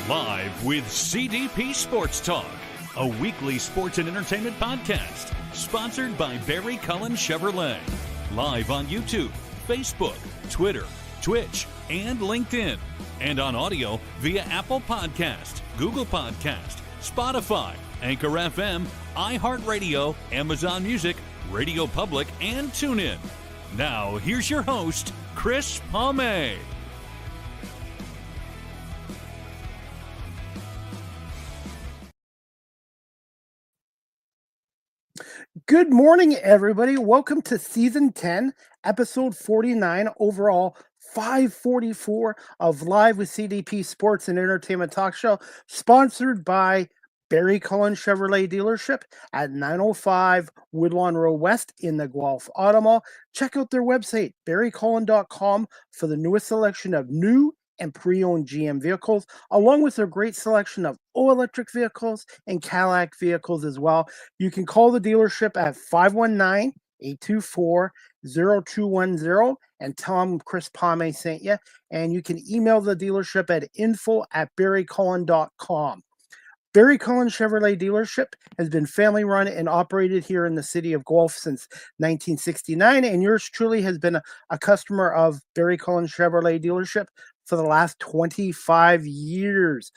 Live with CDP Sports Talk, a weekly sports and entertainment podcast sponsored by Barry Cullen Chevrolet. Live on YouTube, Facebook, Twitter, Twitch, and LinkedIn. And on audio via Apple Podcast, Google Podcast, Spotify, Anchor FM, iHeartRadio, Amazon Music, Radio Public, and TuneIn. Now, here's your host, Chris Palme. Good morning, everybody. Welcome to Season 10, Episode 49, overall 544 of Live with CDP Sports and Entertainment Talk Show, sponsored by Barry Cullen Chevrolet Dealership at 905 Woodlawn Road West in the Guelph Auto Mall. Check out their website, barrycullen.com, for the newest selection of new and pre-owned GM vehicles, along with their great selection of all-electric vehicles and Cadillac vehicles as well. You can call the dealership at 519-824-0210 and tell them Chris Palme sent you. And you can email the dealership at info@barrycullen.com. Barry Cullen Chevrolet Dealership has been family run and operated here in the city of Guelph since 1969, and yours truly has been a customer of Barry Cullen Chevrolet Dealership for the last 25 years.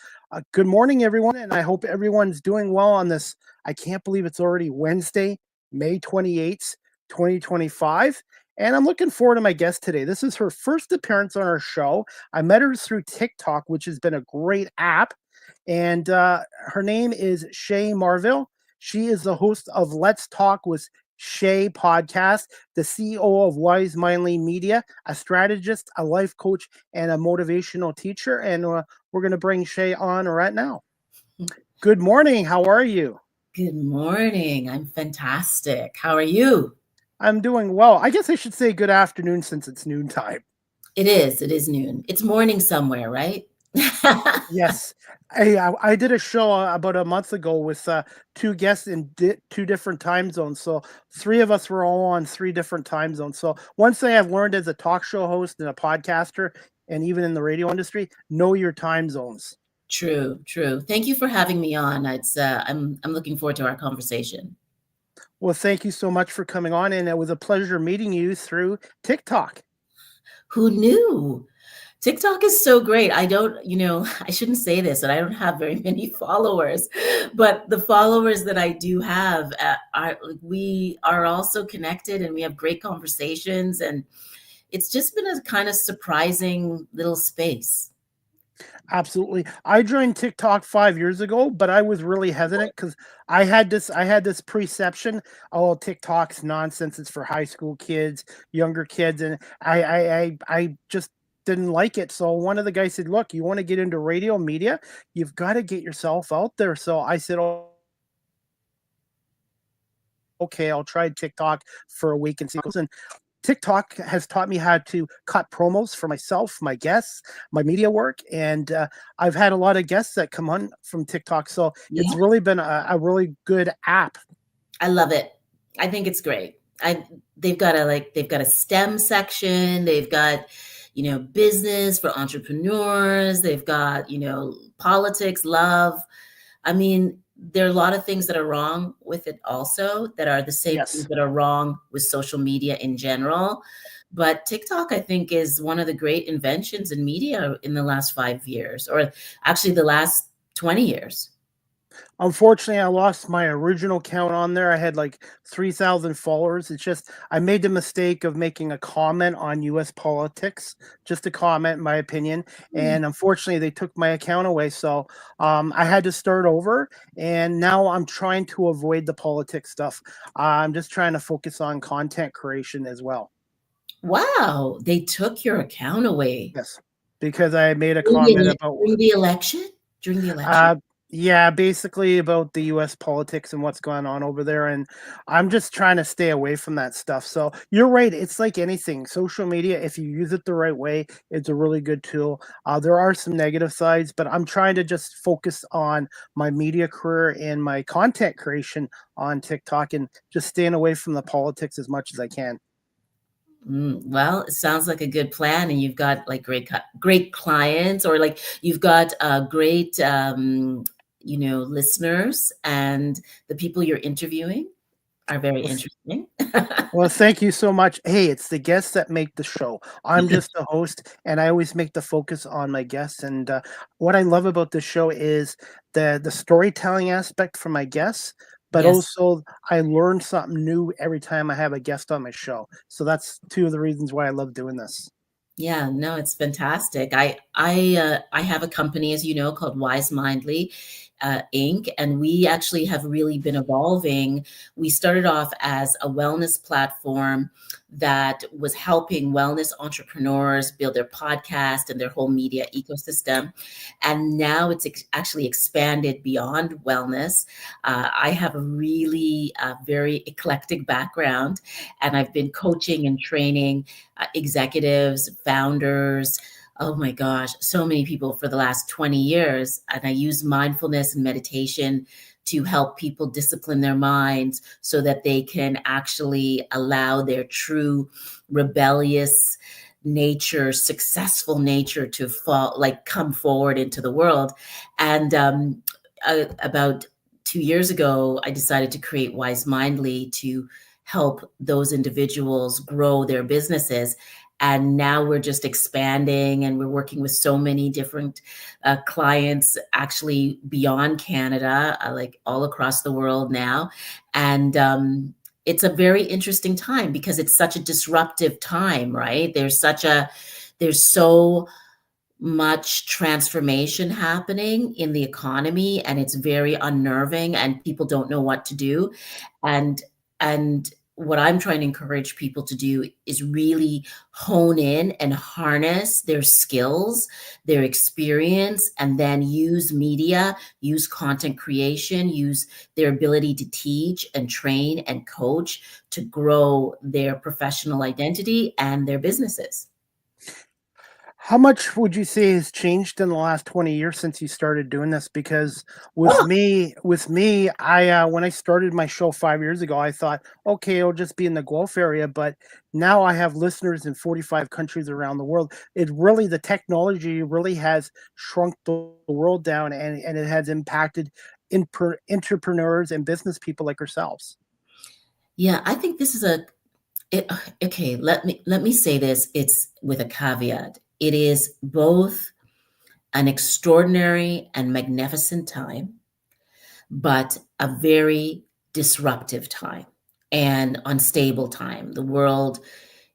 Good morning, everyone, and I hope everyone's doing well on this. I can't believe it's already Wednesday, May 28th, 2025, and I'm looking forward to my guest today. This is her first appearance on our show. I met her through TikTok, which has been a great app, and her name is Shay Marville. She is the host of Let's Talk with Shay podcast, the CEO of Wise Mindly Media, a strategist, a life coach, and a motivational teacher. And we're going to bring Shay on right now. Good morning. How are you? Good morning. I'm fantastic. How are you? I'm doing well. I guess I should say good afternoon since it's noontime. It is. It is noon. It's morning somewhere, right? Yes. I did a show about a month ago with two guests in two different time zones. So three of us were all on three different time zones. So one thing I've learned as a talk show host and a podcaster, and even in the radio industry, know your time zones. True. Thank you for having me on. It's I'm looking forward to our conversation. Well, thank you so much for coming on, and it was a pleasure meeting you through TikTok. Who knew? TikTok is so great. I shouldn't say this, and I don't have very many followers, but the followers that I do have, we are also connected and we have great conversations, and it's just been a kind of surprising little space. Absolutely. I joined TikTok 5 years ago, but I was really hesitant because I had this perception, oh, TikTok's nonsense. It's for high school kids, younger kids, and I just didn't like it. So one of the guys said, look, you want to get into radio media, you've got to get yourself out there. So I said, oh, okay, I'll try TikTok for a week and see. And TikTok has taught me how to cut promos for myself, my guests, my media work. And I've had a lot of guests that come on from TikTok. So It's really been a really good app. I love it. I think it's great. They've got a STEM section. They've got, business for entrepreneurs. They've got, politics, love. I mean, there are a lot of things that are wrong with it also that are the same things that are wrong with social media in general. But TikTok, I think, is one of the great inventions in media in the last 5 years, or actually the last 20 years. Unfortunately, I lost my original count on there. I had like 3,000 followers. It's just I made the mistake of making a comment on U.S. politics, just a comment, in my opinion. And unfortunately, they took my account away. So I had to start over. And now I'm trying to avoid the politics stuff. I'm just trying to focus on content creation as well. Wow. They took your account away. Yes, because I made a comment about during the election. Yeah, basically about the U.S. politics and what's going on over there. And I'm just trying to stay away from that stuff. So you're right. It's like anything. Social media, if you use it the right way, it's a really good tool. There are some negative sides, but I'm trying to just focus on my media career and my content creation on TikTok and just staying away from the politics as much as I can. Well, it sounds like a good plan, and you've got like great clients, or like you've got great listeners, and the people you're interviewing are very Well, interesting. well, thank you so much. Hey, it's the guests that make the show. I'm just the host, and I always make the focus on my guests. And what I love about this show is the storytelling aspect for my guests, but Yes. also I learn something new every time I have a guest on my show. So that's two of the reasons why I love doing this. Yeah, no, it's fantastic. I have a company, as you know, called Wise Mindly Inc., and we actually have really been evolving. We started off as a wellness platform that was helping wellness entrepreneurs build their podcast and their whole media ecosystem, and now it's actually expanded beyond wellness. I have a really very eclectic background, and I've been coaching and training executives, founders, oh my gosh, so many people for the last 20 years. And I use mindfulness and meditation to help people discipline their minds so that they can actually allow their true rebellious nature, successful nature to come forward into the world. And about 2 years ago, I decided to create Wise Mindly to help those individuals grow their businesses. And now we're just expanding, and we're working with so many different clients, actually beyond Canada, like all across the world now. And it's a very interesting time because it's such a disruptive time, right? There's so much transformation happening in the economy, and it's very unnerving, and people don't know what to do. And and what I'm trying to encourage people to do is really hone in and harness their skills, their experience, and then use media, use content creation, use their ability to teach and train and coach to grow their professional identity and their businesses. How much would you say has changed in the last 20 years since you started doing this? Because I when I started my show 5 years ago, I thought, okay, it'll just be in the Gulf area, but now I have listeners in 45 countries around the world. The technology really has shrunk the world down, and it has impacted entrepreneurs and business people like ourselves. Yeah, I think this is it, okay, let me say this. It's with a caveat. It is both an extraordinary and magnificent time, but a very disruptive time and unstable time. The world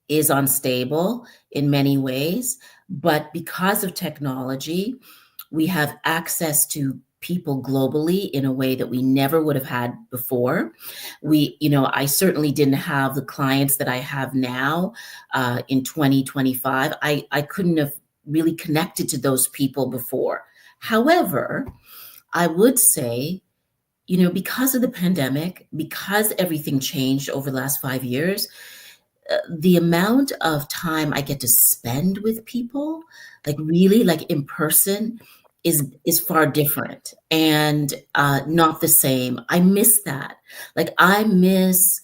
is unstable in many ways, but because of technology, we have access to people globally in a way that we never would have had before. I certainly didn't have the clients that I have now in 2025. I couldn't have really connected to those people before. However, I would say, because of the pandemic, because everything changed over the last 5 years, the amount of time I get to spend with people, like really like in person, is far different and not the same. I miss that. Like I miss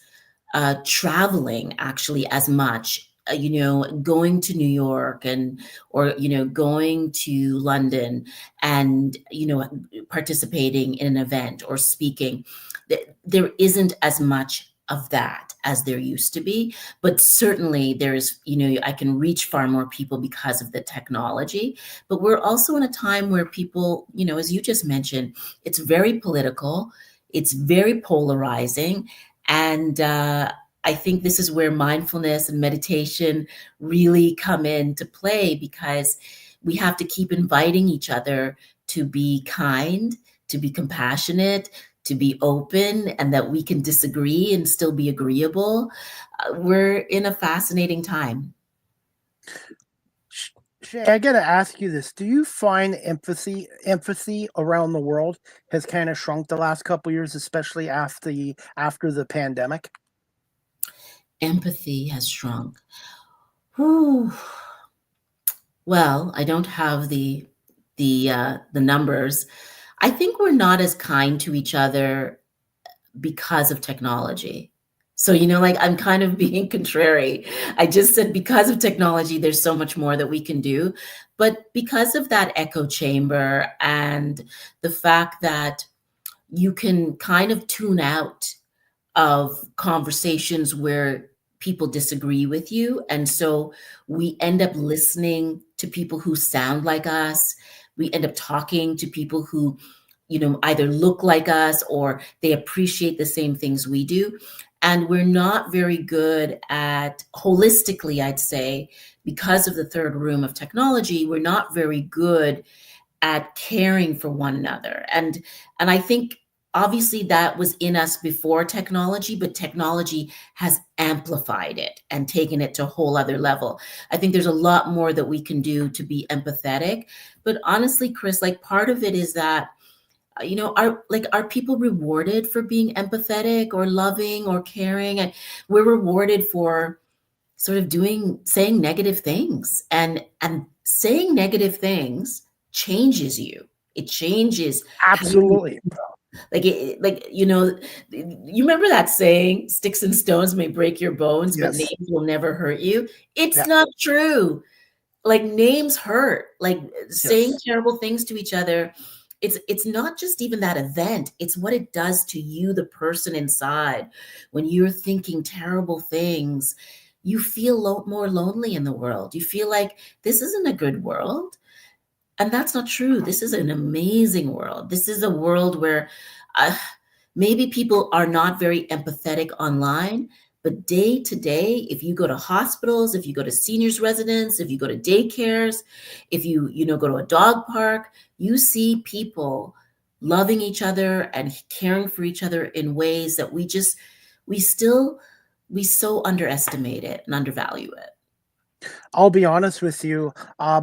traveling actually as much. Going to New York or going to London and participating in an event or speaking. There isn't as much of that as there used to be, but certainly there's I can reach far more people because of the technology. But we're also in a time where people, as you just mentioned, it's very political, it's very polarizing, and I think this is where mindfulness and meditation really come into play, because we have to keep inviting each other to be kind, to be compassionate, to be open, and that we can disagree and still be agreeable. We're in a fascinating time. Shay, I gotta ask you this: do you find empathy around the world has kind of shrunk the last couple years, especially after the pandemic? Empathy has shrunk. Whew. Well, I don't have the numbers. I think we're not as kind to each other because of technology. So, like I'm kind of being contrary. I just said because of technology, there's so much more that we can do. But because of that echo chamber and the fact that you can kind of tune out of conversations where people disagree with you. And so we end up listening to people who sound like us. We end up talking to people who, either look like us or they appreciate the same things we do. And we're not very good at holistically, I'd say, because of the third room of technology, we're not very good at caring for one another. And I think obviously that was in us before technology, but technology has amplified it and taken it to a whole other level. I think there's a lot more that we can do to be empathetic. But honestly, Chris, like part of it is that are people rewarded for being empathetic or loving or caring? And we're rewarded for sort of saying negative things, and saying negative things changes you. It changes how you, Absolutely. you remember that saying, sticks and stones may break your bones, but Yes. names will never hurt you. It's Yeah. not true. Like names hurt. Like saying Yes. terrible things to each other, it's not just even that event, it's what it does to you, the person inside. When you're thinking terrible things, you feel more lonely in the world. You feel like this isn't a good world. And that's not true. This is an amazing world. This is a world where uh, maybe people are not very empathetic online, but day to day, if you go to hospitals, if you go to seniors residence, if you go to daycares, if you go to a dog park, you see people loving each other and caring for each other in ways that we so underestimate it and undervalue it. I'll be honest with you.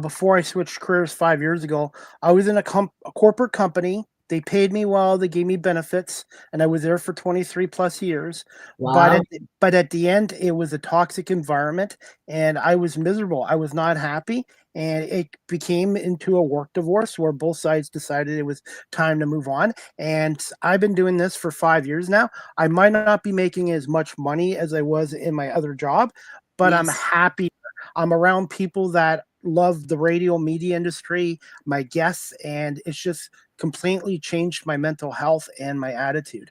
Before I switched careers 5 years ago, I was in a corporate company. They paid me well. They gave me benefits, and I was there for 23 plus years. But Wow. at the end, it was a toxic environment, and I was miserable. I was not happy, and it became into a work divorce where both sides decided it was time to move on. And I've been doing this for 5 years now. I might not be making as much money as I was in my other job, but I'm Yes. happy. I'm around people that love the radio media industry, my guests, and it's just completely changed my mental health and my attitude.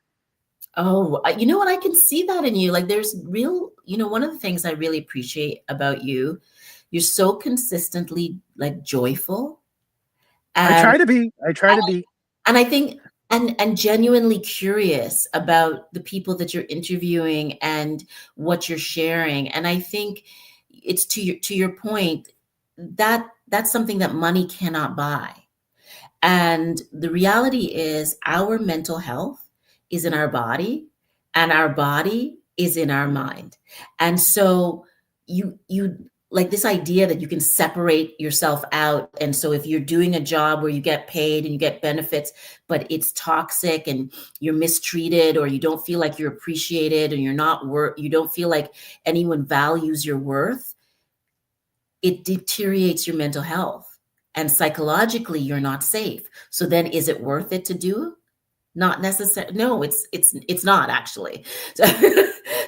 Oh, you know what? I can see that in you. Like there's real, one of the things I really appreciate about you, you're so consistently like joyful I and try to be. I try to be. and I think and genuinely curious about the people that you're interviewing and what you're sharing. And I think it's to your point, that's something that money cannot buy. And the reality is, our mental health is in our body, and our body is in our mind. And so you like this idea that you can separate yourself out. And so if you're doing a job where you get paid and you get benefits, but it's toxic and you're mistreated, or you don't feel like you're appreciated, and you don't feel like anyone values your worth, it deteriorates your mental health, and psychologically you're not safe. So then is it worth it to do? Not necessarily. No, it's not actually.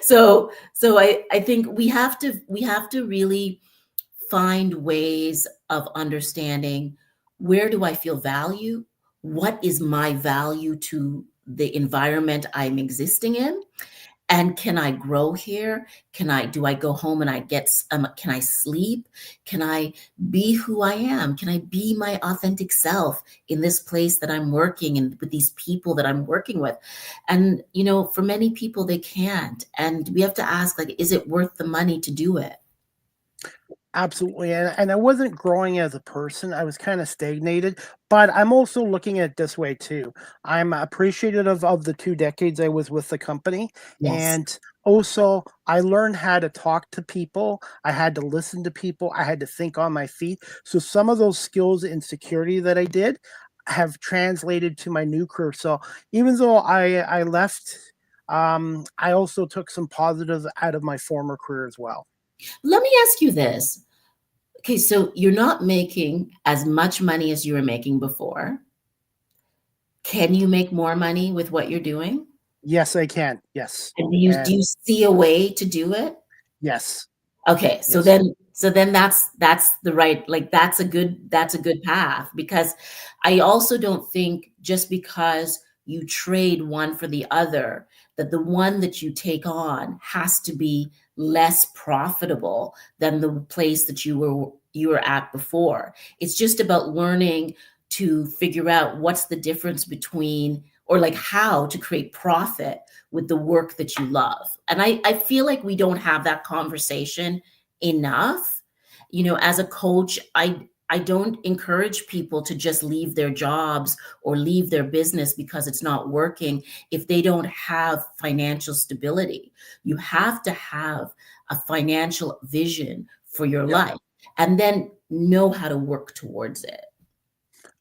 So I think we have to really find ways of understanding, where do I feel value? What is my value to the environment I'm existing in? And can I grow here? Do I go home and can I sleep? Can I be who I am? Can I be my authentic self in this place that I'm working and with these people that I'm working with? And, for many people, they can't. And we have to ask, like, is it worth the money to do it? Absolutely. And I wasn't growing as a person. I was kind of stagnated, but I'm also looking at it this way too. I'm appreciative of the 2 decades I was with the company. Yes. And also, I learned how to talk to people. I had to listen to people. I had to think on my feet. So some of those skills and security that I did have translated to my new career. So even though I left, I also took some positives out of my former career as well. Let me ask you this. Okay, so you're not making as much money as you were making before. Can you make more money with what you're doing? Yes, I can. Yes. And And do you see a way to do it? yes. Okay, Yes. so then that's the right, like that's a good path, because I also don't think just because you trade one for the other, that the one that you take on has to be less profitable than the place that you were at before. It's just about learning to figure out what's the difference between, or like how to create profit with the work that you love. And I feel like we don't have that conversation enough. You know, as a coach, I don't encourage people to just leave their jobs or leave their business because it's not working if they don't have financial stability. You have to have a financial vision for your Yep. life and then know how to work towards it.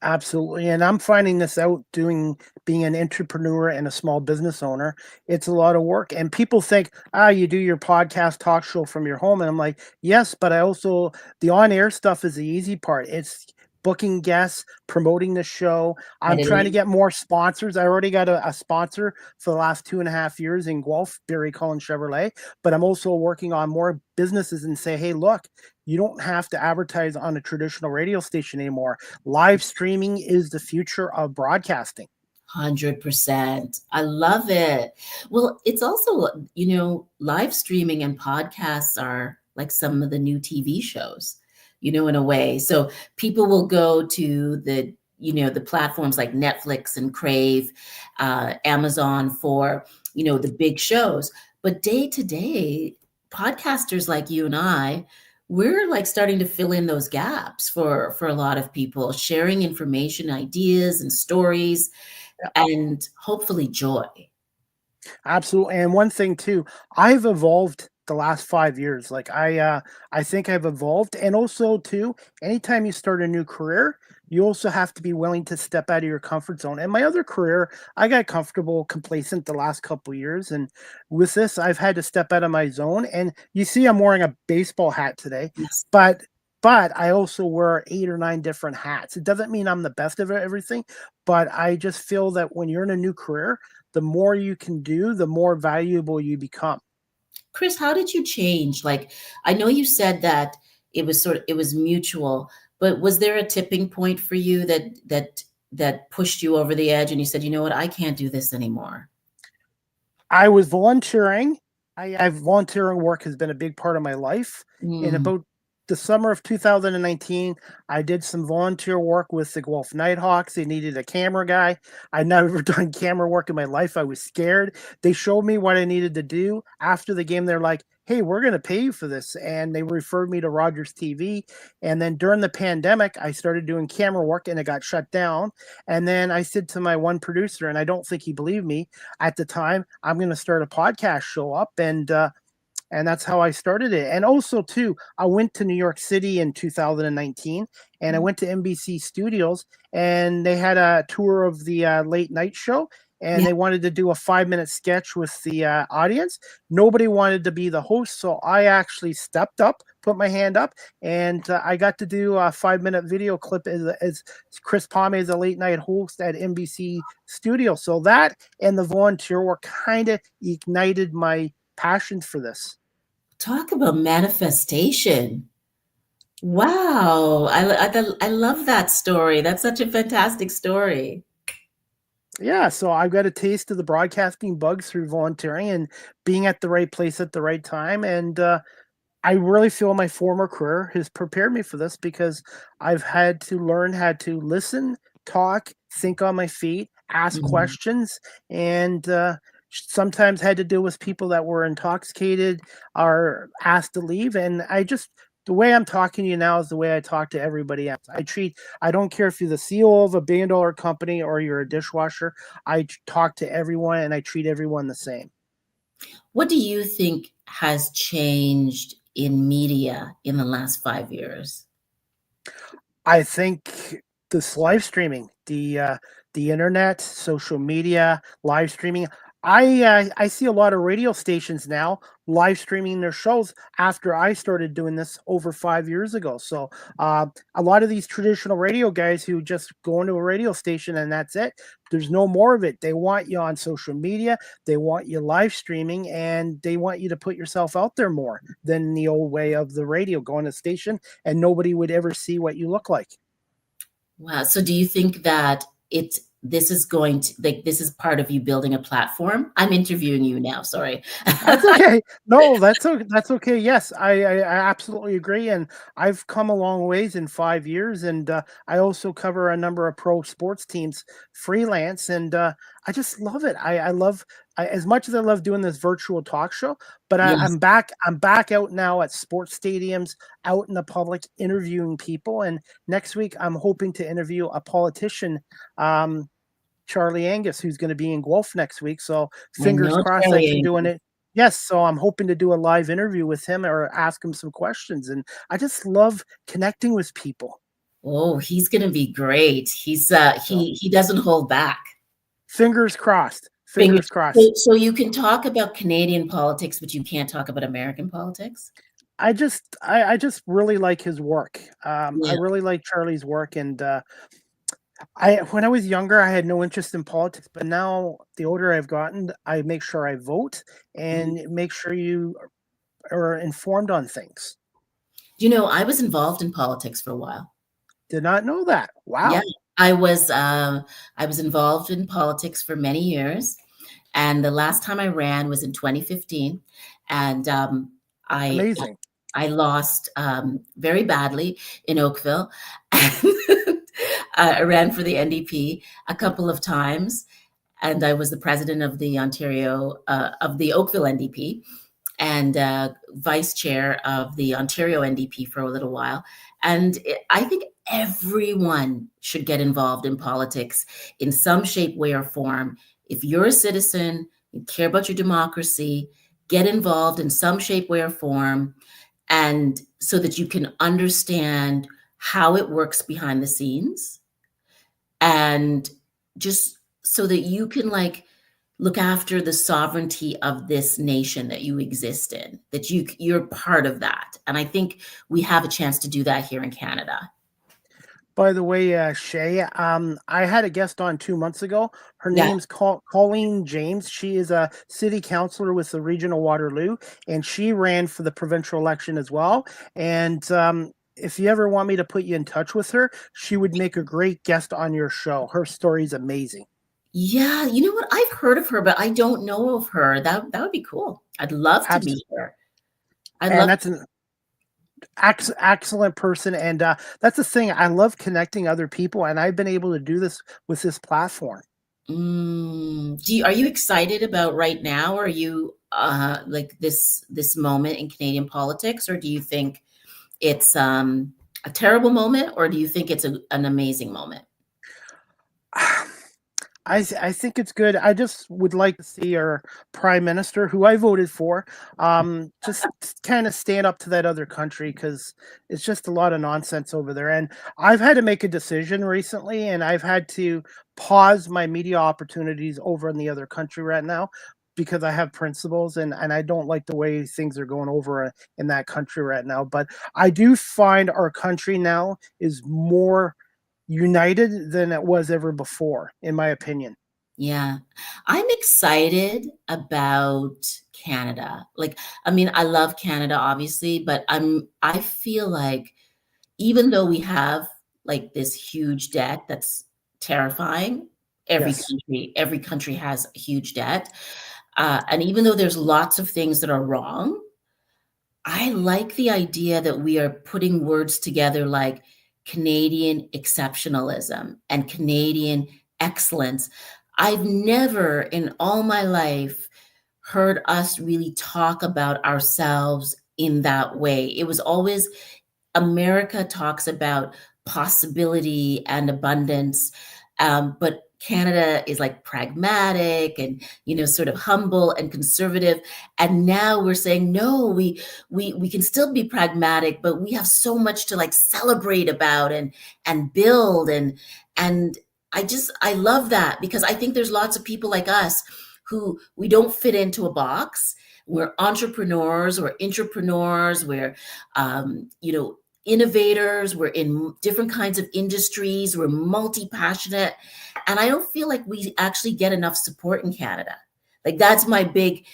Absolutely. And I'm finding this out being an entrepreneur and a small business owner. It's a lot of work. And people think, you do your podcast talk show from your home. And I'm like, yes, but the on air stuff is the easy part. It's booking guests, promoting the show. I'm trying to Editing. get more sponsors. I already got a sponsor for the last 2.5 years in Guelph, Barry Cullen Chevrolet. But I'm also working on more businesses and say, hey, look, you don't have to advertise on a traditional radio station anymore. Live streaming is the future of broadcasting. 100%. I love it. Well, it's also, live streaming and podcasts are like some of the new TV shows, in a way. So people will go to the platforms like Netflix and Crave, Amazon for, the big shows. But day to day, podcasters like you and I, we're like starting to fill in those gaps for a lot of people, sharing information, ideas, and stories, and hopefully joy. Absolutely. And one thing too, I've evolved the last 5 years. Like I think I've evolved. And also too, anytime you start a new career, you also have to be willing to step out of your comfort zone. And my other career, I got comfortable, complacent the last couple of years. And with this, I've had to step out of my zone. And you see, I'm wearing a baseball hat today, Yes. but I also wear 8 or 9 different hats. It doesn't mean I'm the best of everything, but I just feel that when you're in a new career, the more you can do, the more valuable you become. Chris, how did you change? Like, I know you said that it was mutual, but was there a tipping point for you that pushed you over the edge and you said, you know what, I can't do this anymore? I was volunteering. I volunteering work has been a big part of my life. In Mm, about the summer of 2019, I did some volunteer work with the Guelph Nighthawks. They needed a camera guy. I'd never done camera work in my life. I was scared. They showed me what I needed to do. After the game, they're like, hey, we're going to pay you for this. And they referred me to Rogers TV. And then during the pandemic, I started doing camera work and it got shut down. And then I said to my one producer, and I don't think he believed me at the time, I'm going to start a podcast show up. And that's how I started it. And also too, I went to New York City in 2019 and I went to NBC Studios and they had a tour of the late night show and yeah. they wanted to do a 5-minute sketch with the audience. Nobody wanted to be the host, so I actually stepped up, put my hand up, and I got to do a 5-minute video clip as Chris Palme as a late night host at NBC Studio. So that and the volunteer work kind of ignited my passion for this. Talk about manifestation. Wow. I love that story. That's such a fantastic story. Yeah, so I've got a taste of the broadcasting bug through volunteering and being at the right place at the right time. And I really feel my former career has prepared me for this because I've had to learn how to listen, talk, think on my feet, ask Mhm. questions, and sometimes had to deal with people that were intoxicated or asked to leave. And the way I'm talking to you now is the way I talk to everybody else. I don't care if you're the CEO of a $1 billion company or you're a dishwasher. Talk to everyone and I treat everyone the same. What do you think has changed in media in the last 5 years? I think this live streaming, the internet, social media, live streaming. I see a lot of radio stations now live streaming their shows after I started doing this over 5 years ago. So a lot of these traditional radio guys who just go into a radio station and that's it. There's no more of it. They want you on social media. They want you live streaming, and they want you to put yourself out there more than the old way of the radio, going to station and nobody would ever see what you look like. Wow. So do you think that this is going to, like, this is part of you building a platform? I'm interviewing you now. Sorry. That's okay. No, that's okay. Yes, I absolutely agree, and I've come a long ways in 5 years, and I also cover a number of pro sports teams freelance, and I just love it. I love as much as I love doing this virtual talk show, but Yes, I'm back. I'm back out now at sports stadiums, out in the public, interviewing people, and next week I'm hoping to interview a politician. Charlie Angus, who's going to be in Guelph next week. So I fingers know, crossed I can Terry. do it. Yes, so I'm hoping to do a live interview with him or ask him some questions. And I just love connecting with people. Oh, he's going to be great. So He doesn't hold back. fingers crossed. Fingers. Fingers crossed. So you can talk about Canadian politics, but you can't talk about American politics? I just really like his work. I Yeah. really like Charlie's work, and I when I was younger, I had no interest in politics, but now the older I've gotten, I make sure I vote Mhm. and make sure you are informed on things. You know, I was involved in politics for a while. Did not know that. Yeah, Wow. I was uh, I was involved in politics for many years, and the last time I ran was in 2015, and I Amazing. I lost very badly in Oakville. I ran for the NDP a couple of times, and I was the president of the Oakville NDP, and vice chair of the Ontario NDP for a little while. And I think everyone should get involved in politics in some shape, way, or form. If you're a citizen, you care about your democracy, get involved in some shape, way, or form, and so that you can understand how it works behind the scenes, and just so that you can, like, look after the sovereignty of this nation that you exist in, that you're part of that. And I think we have a chance to do that here in Canada. By the way, Shay, I had a guest on 2 months ago. Her Yeah. name's Colleen James. She is a city councilor with the regional Waterloo, and she ran for the provincial election as well. And if you ever want me to put you in touch with her, she would make a great guest on your show. Her story's amazing. Yeah, you know what? I've heard of her, but I don't know of her. That would be cool. I'd love to Abs- meet her. I'd and love. that's an excellent person, and that's the thing. I love connecting other people, and I've been able to do this with this platform. Are you excited about right now? Or are you like this moment in Canadian politics, or do you think it's a terrible moment, or do you think it's an amazing moment? I think it's good. I just would like to see our prime minister, who I voted for, just kind of stand up to that other country, because it's just a lot of nonsense over there. And I've had to make a decision recently, and I've had to pause my media opportunities over in the other country right now because I have principles, and I don't like the way things are going over in that country right now. But I do find our country now is more united than it was ever before, in my opinion. Yeah. I'm excited about Canada. Like, I mean, I love Canada, obviously, but I feel like even though we have, like, this huge debt that's terrifying, Yes. every country has a huge debt. And even though there's lots of things that are wrong, I like the idea that we are putting words together like Canadian exceptionalism and Canadian excellence. I've never in all my life heard us really talk about ourselves in that way. It was always America talks about possibility and abundance, but Canada is like pragmatic and, sort of humble and conservative. And now we're saying no, we can still be pragmatic, but we have so much to, like, celebrate about and build, and I love that, because I think there's lots of people like us who we don't fit into a box. We're entrepreneurs, we're intrapreneurs, we're innovators, we're in different kinds of industries, we're multi-passionate. And I don't feel like we actually get enough support in Canada. Like that's my big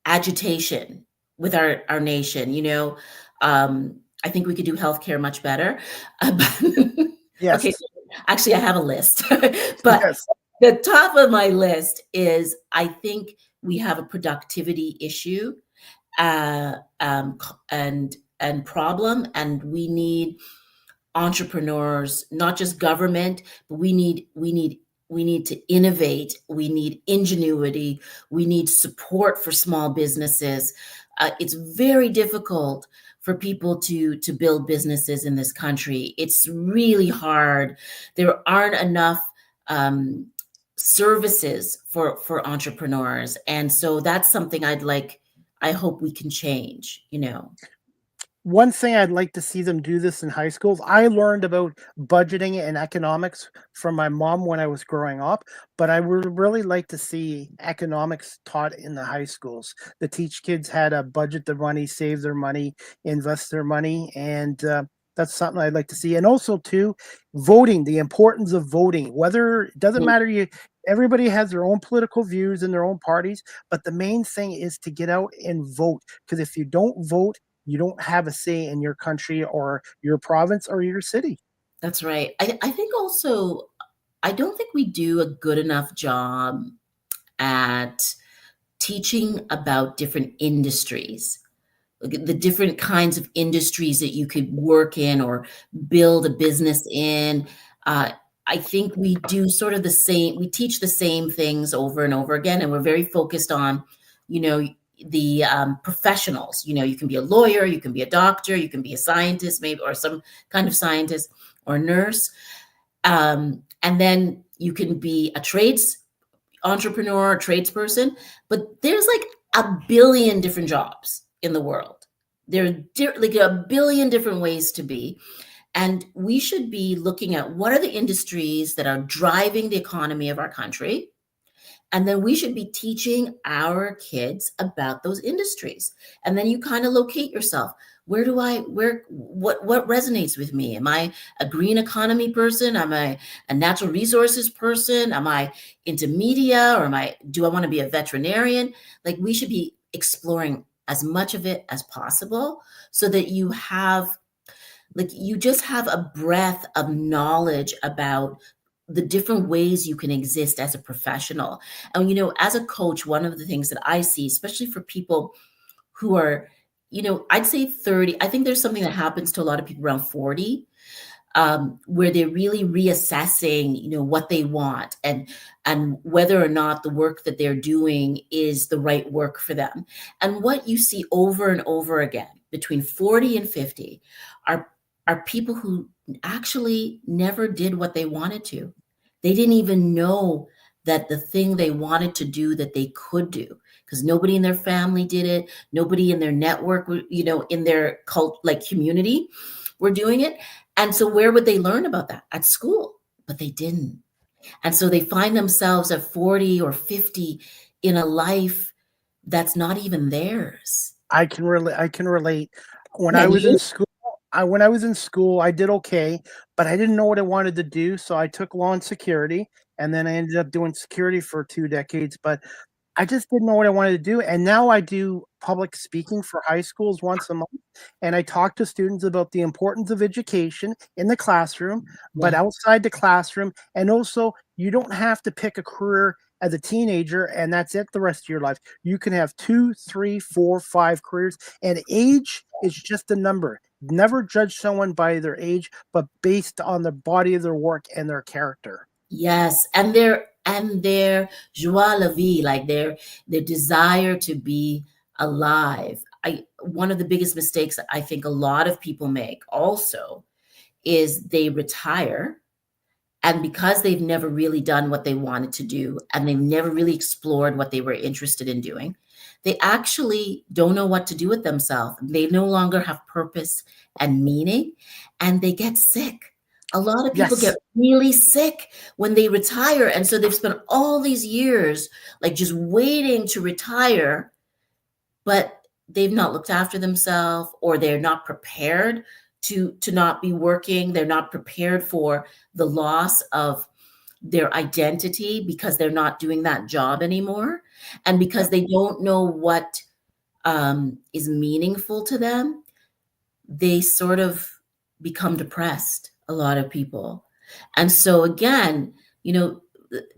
agitation with our nation. I think we could do healthcare much better. Yes. Okay, actually, I have a list, but Yes. the top of my list is I think we have a productivity issue and problem, and we need entrepreneurs, not just government, but we need to innovate. We need ingenuity. We need support for small businesses. It's very difficult for people to build businesses in this country. It's really hard. There aren't enough services for entrepreneurs, and so that's something I hope we can change. One thing I'd like to see them do this in high schools. I learned about budgeting and economics from my mom when I was growing up, but I would really like to see economics taught in the high schools to teach kids how to budget their money, save their money, invest their money, and that's something I'd like to see. And also, too, voting, the importance of voting. Whether it doesn't matter, everybody has their own political views and their own parties, but the main thing is to get out and vote. Because if you don't vote, you don't have a say in your country or your province or your city. That's right. I think also, I don't think we do a good enough job at teaching about different industries, the different kinds of industries that you could work in or build a business in. I think we do sort of the same, we teach the same things over and over again, and we're very focused on, the professionals. You can be a lawyer, you can be a doctor, you can be a scientist, maybe, or some kind of scientist or nurse. And then you can be a trades entrepreneur, tradesperson, but there's like a billion different jobs in the world. There are like a billion different ways to be. And we should be looking at what are the industries that are driving the economy of our country. And then we should be teaching our kids about those industries. And then you kind of locate yourself. What resonates with me? Am I a green economy person? Am I a natural resources person? Am I into media, or do I want to be a veterinarian? Like, we should be exploring as much of it as possible so that you just have a breadth of knowledge about the different ways you can exist as a professional. And, as a coach, one of the things that I see, especially for people who are, I'd say 30, I think there's something that happens to a lot of people around 40, where they're really reassessing, what they want and whether or not the work that they're doing is the right work for them. And what you see over and over again between 40 and 50 are people who actually never did what they wanted to. They didn't even know that the thing they wanted to do that they could do, because nobody in their family did it. Nobody in their network, in their community were doing it. And so where would they learn about that? At school, but they didn't. And so they find themselves at 40 or 50 in a life that's not even theirs. I can relate. When I was in school, I did okay, but I didn't know what I wanted to do, so I took law and security, and then I ended up doing security for 2 decades, but I just didn't know what I wanted to do, and now I do public speaking for high schools once a month, and I talk to students about the importance of education in the classroom, but outside the classroom, and also, you don't have to pick a career as a teenager, and that's it the rest of your life. You can have 2, 3, 4, 5 careers, and age is just a number. Never judge someone by their age, but based on the body of their work and their character. Yes, and their joie la vie, like their desire to be alive. One of the biggest mistakes I think a lot of people make also is they retire, and because they've never really done what they wanted to do, and they've never really explored what they were interested in doing, they actually don't know what to do with themselves. They no longer have purpose and meaning, and they get sick. A lot of people Yes. get really sick when they retire. And so they've spent all these years like just waiting to retire, but they've not looked after themselves, or they're not prepared to not be working. They're not prepared for the loss of their identity because they're not doing that job anymore. And because Yep. they don't know what is meaningful to them, they sort of become depressed, a lot of people. And so again, you know,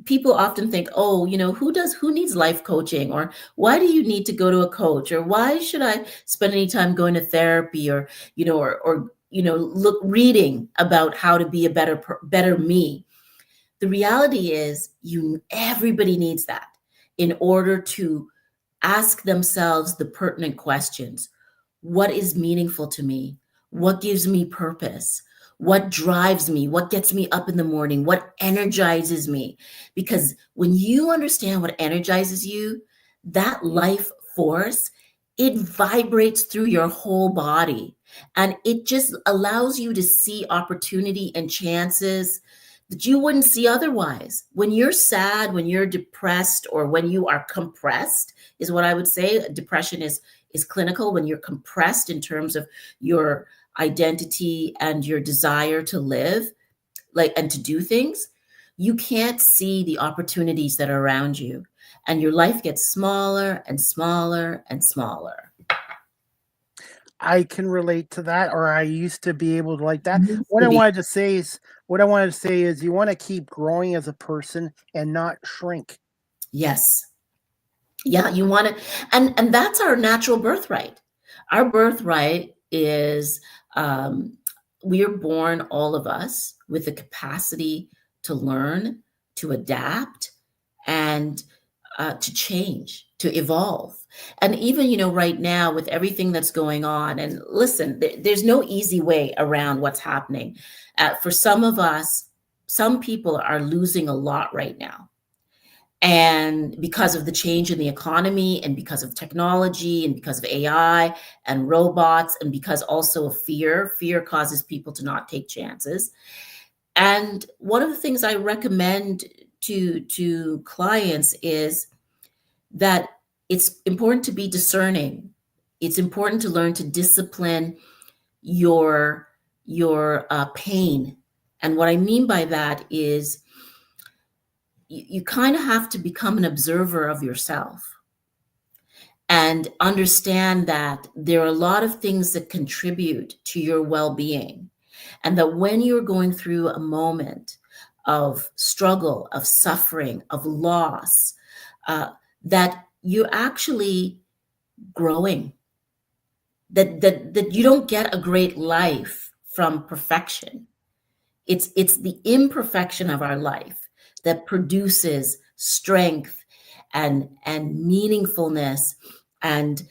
people often think, oh, you know, who needs life coaching, or why do you need to go to a coach, or why should I spend any time going to therapy, or look reading about how to be a better me. The reality is, everybody needs that in order to ask themselves the pertinent questions. What is meaningful to me? What gives me purpose? What drives me? What gets me up in the morning? What energizes me? Because when you understand what energizes you, that life force, it vibrates through your whole body, and it just allows you to see opportunity and chances that you wouldn't see otherwise. When you're sad, when you're depressed, or when you are compressed, is what I would say. Depression is clinical when you're compressed in terms of your identity and your desire to live, like, and to do things. You can't see the opportunities that are around you, and your life gets smaller and smaller and smaller. I can relate to that, or I used to be able to like that. Used to be. What I wanted to say is you want to keep growing as a person and not shrink. Yes. Yeah, you want to, and that's our natural birthright. Our birthright is, we are born, all of us, with the capacity to learn, to adapt, and to change, to evolve. And even, right now with everything that's going on, and listen, there's no easy way around what's happening. For some of us, some people are losing a lot right now. And because of the change in the economy, and because of technology, and because of AI and robots, and because also of fear causes people to not take chances. And one of the things I recommend to clients is that it's important to be discerning. It's important to learn to discipline your pain. And what I mean by that is, you kind of have to become an observer of yourself and understand that there are a lot of things that contribute to your well-being. And that when you're going through a moment of struggle, of suffering, of loss, that you're actually growing, that you don't get a great life from perfection. It's the imperfection of our life that produces strength and meaningfulness and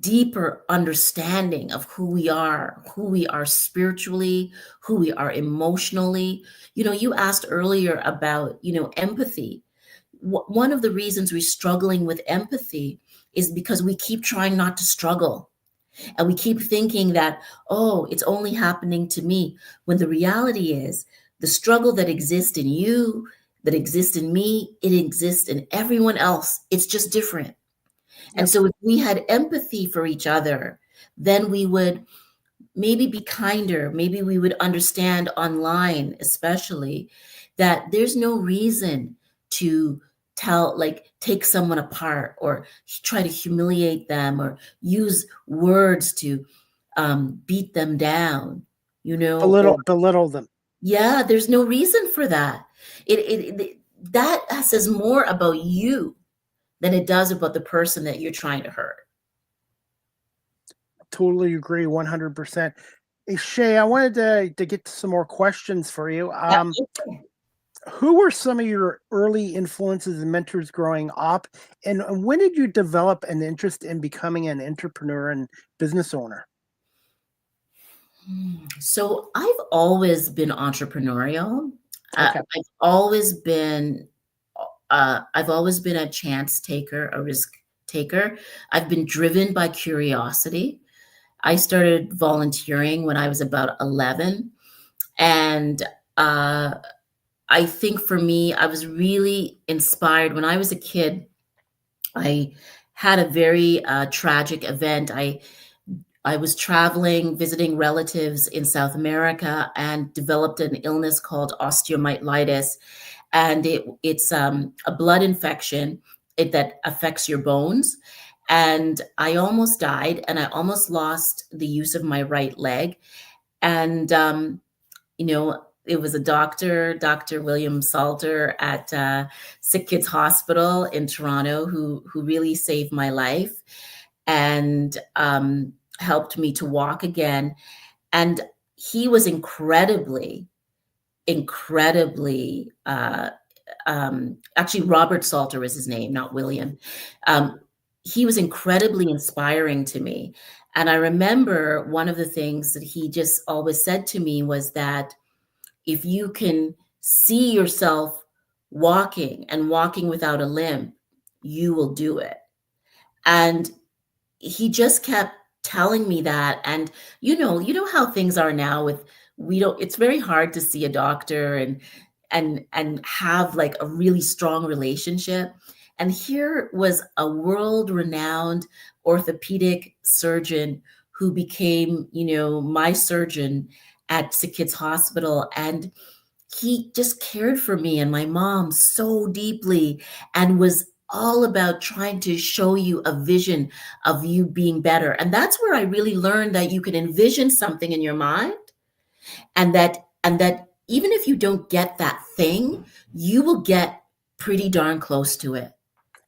deeper understanding of who we are spiritually, who we are emotionally. You asked earlier about, empathy. One of the reasons we're struggling with empathy is because we keep trying not to struggle. And we keep thinking that, oh, it's only happening to me. When the reality is, the struggle that exists in you, that exists in me, it exists in everyone else. It's just different. And Yep. so if we had empathy for each other, then we would maybe be kinder. Maybe we would understand online, especially, that there's no reason to take someone apart, or try to humiliate them, or use words to beat them down, or Belittle them. yeah, there's no reason for that. That says more about you than it does about the person that you're trying to hurt. Totally agree, 100%. Hey, Shay, I wanted to get to some more questions for you. Yeah. Who were some of your early influences and mentors growing up, and when did you develop an interest in becoming an entrepreneur and business owner? So I've always been entrepreneurial. Okay. I've always been a chance taker, a risk taker. I've been driven by curiosity. I started volunteering when I was about 11, And I think for me, I was really inspired when I was a kid. I had a very tragic event. I was traveling, visiting relatives in South America, and developed an illness called osteomyelitis, and it's a blood infection that affects your bones. And I almost died, and I almost lost the use of my right leg. And it was a doctor, Dr. William Salter at Sick Kids Hospital in Toronto, who really saved my life and helped me to walk again. And he was incredibly, actually, Robert Salter is his name, not William. He was incredibly inspiring to me. And I remember one of the things that he just always said to me was that if you can see yourself walking and walking without a limp, you will do it. And he just kept telling me that. And you know how things are now with, it's very hard to see a doctor and have like a really strong relationship. And here was a world-renowned orthopedic surgeon who became, my surgeon at Sick Kids Hospital. And he just cared for me and my mom so deeply and was all about trying to show you a vision of you being better. And that's where I really learned that you can envision something in your mind, and that even if you don't get that thing, you will get pretty darn close to it,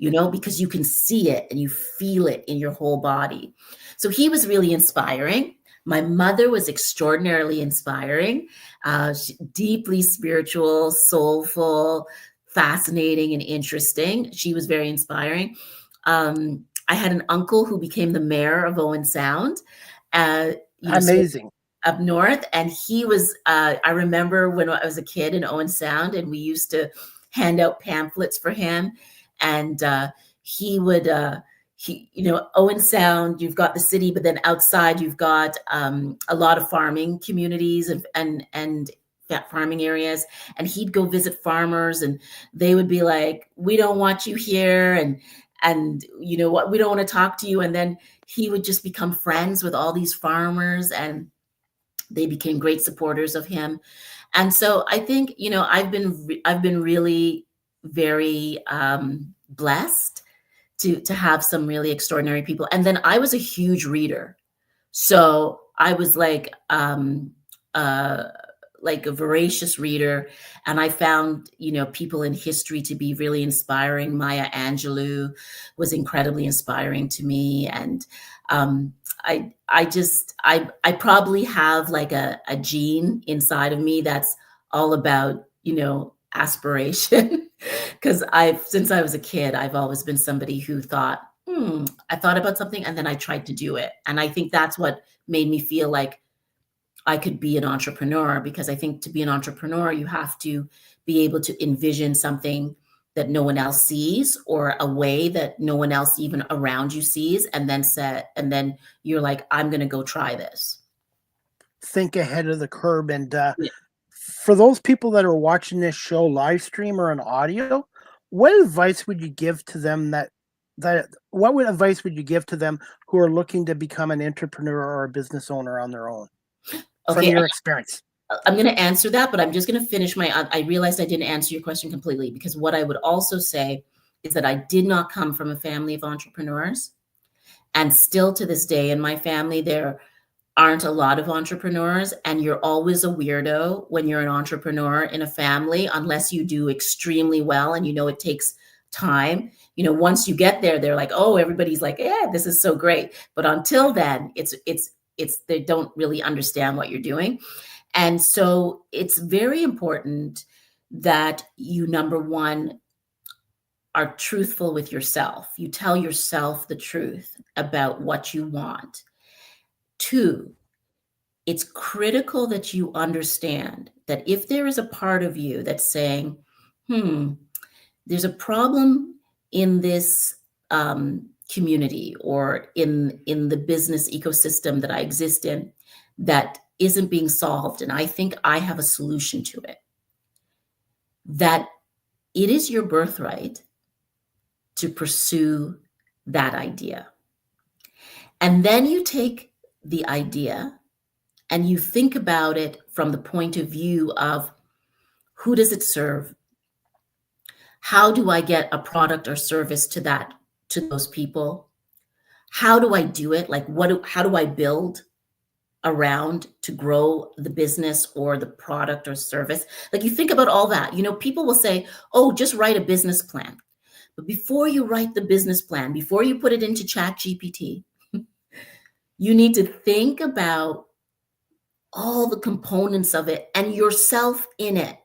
because you can see it and you feel it in your whole body. So he was really inspiring. My mother was extraordinarily inspiring, deeply spiritual, soulful, fascinating, and interesting. She was very inspiring. I had an uncle who became the mayor of Owen Sound. Amazing. Up north. And he was, I remember when I was a kid in Owen Sound, and we used to hand out pamphlets for him. And he would, Owen Sound, you've got the city, but then outside you've got a lot of farming communities and farming areas. And he'd go visit farmers, and they would be like, "We don't want you here," and you know what, we don't want to talk to you. And then he would just become friends with all these farmers, and they became great supporters of him. And so I think, I've been really very blessed to have some really extraordinary people. And then I was a huge reader. So I was like a voracious reader. And I found, people in history to be really inspiring. Maya Angelou was incredibly inspiring to me. And I probably have like a gene inside of me that's all about, aspiration. Because since I was a kid, I've always been somebody who thought, I thought about something and then I tried to do it. And I think that's what made me feel like I could be an entrepreneur, because I think to be an entrepreneur, you have to be able to envision something that no one else sees, or a way that no one else even around you sees, and then you're like, I'm going to go try this. Think ahead of the curve. And Yeah. for those people that are watching this show live stream or on audio, what advice would you give to them advice would you give to them who are looking to become an entrepreneur or a business owner on their own? From Okay, your experience. I'm going to answer that, but I'm just going to finish I realized I didn't answer your question completely, because what I would also say is that I did not come from a family of entrepreneurs. And still to this day in my family, there aren't a lot of entrepreneurs, and you're always a weirdo when you're an entrepreneur in a family, unless you do extremely well. And it takes time. Once you get there, they're like, oh, everybody's like, yeah, this is so great. But until then, it's they don't really understand what you're doing. And so it's very important that you, number one, are truthful with yourself. You tell yourself the truth about what you want. Two, it's critical that you understand that if there is a part of you that's saying, there's a problem in this community or in the business ecosystem that I exist in, that isn't being solved, and I think I have a solution to it, that it is your birthright to pursue that idea. And then you take the idea and you think about it from the point of view of, who does it serve? How do I get a product or service to those people? How do I do it? Like, how do I build around to grow the business or the product or service? Like, you think about all that. People will say, oh, just write a business plan. But before you write the business plan, before you put it into ChatGPT, you need to think about all the components of it and yourself in it.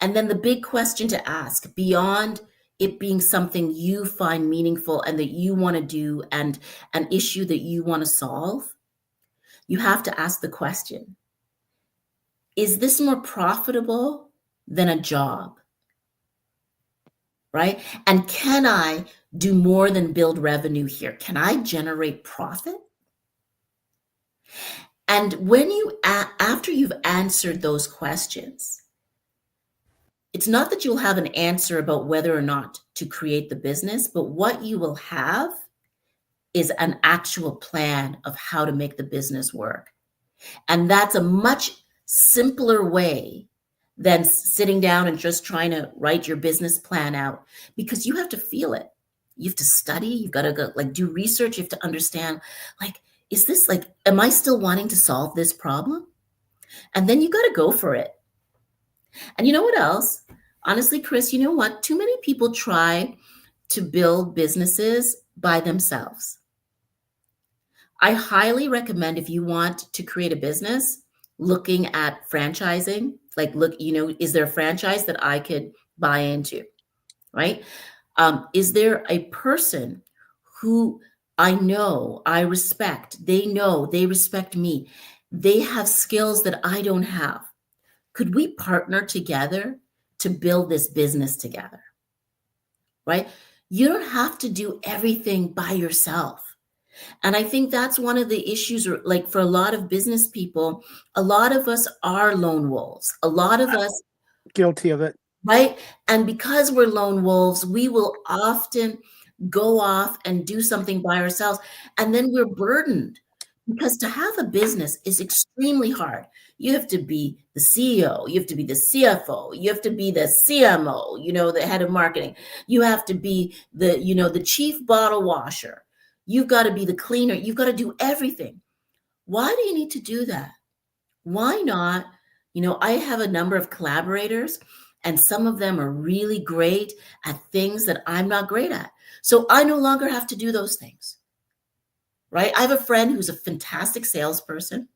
And then the big question to ask, beyond it being something you find meaningful and that you want to do and an issue that you want to solve, you have to ask the question, is this more profitable than a job? Right? And can I do more than build revenue here? Can I generate profit? And after you've answered those questions, it's not that you'll have an answer about whether or not to create the business, but what you will have is an actual plan of how to make the business work. And that's a much simpler way than sitting down and just trying to write your business plan out, because you have to feel it. You have to study. You've got to go do research. You have to understand, is this am I still wanting to solve this problem? And then you got to go for it. And you know what else? Honestly, Chris, you know what? Too many people try to build businesses by themselves. I highly recommend, if you want to create a business, looking at franchising. Is there a franchise that I could buy into, right? Is there a person who I know, I respect, they know, they respect me, they have skills that I don't have? Could we partner together to build this business together, right? You don't have to do everything by yourself. And I think that's one of the issues, for a lot of business people, a lot of us are lone wolves. A lot of us, Guilty of it. right? And because we're lone wolves, we will often go off and do something by ourselves. And then we're burdened, because to have a business is extremely hard. You have to be the CEO, you have to be the CFO, you have to be the CMO, the head of marketing. You have to be the chief bottle washer. You've got to be the cleaner. You've got to do everything. Why do you need to do that? Why not? I have a number of collaborators, and some of them are really great at things that I'm not great at. So I no longer have to do those things, right? I have a friend who's a fantastic salesperson.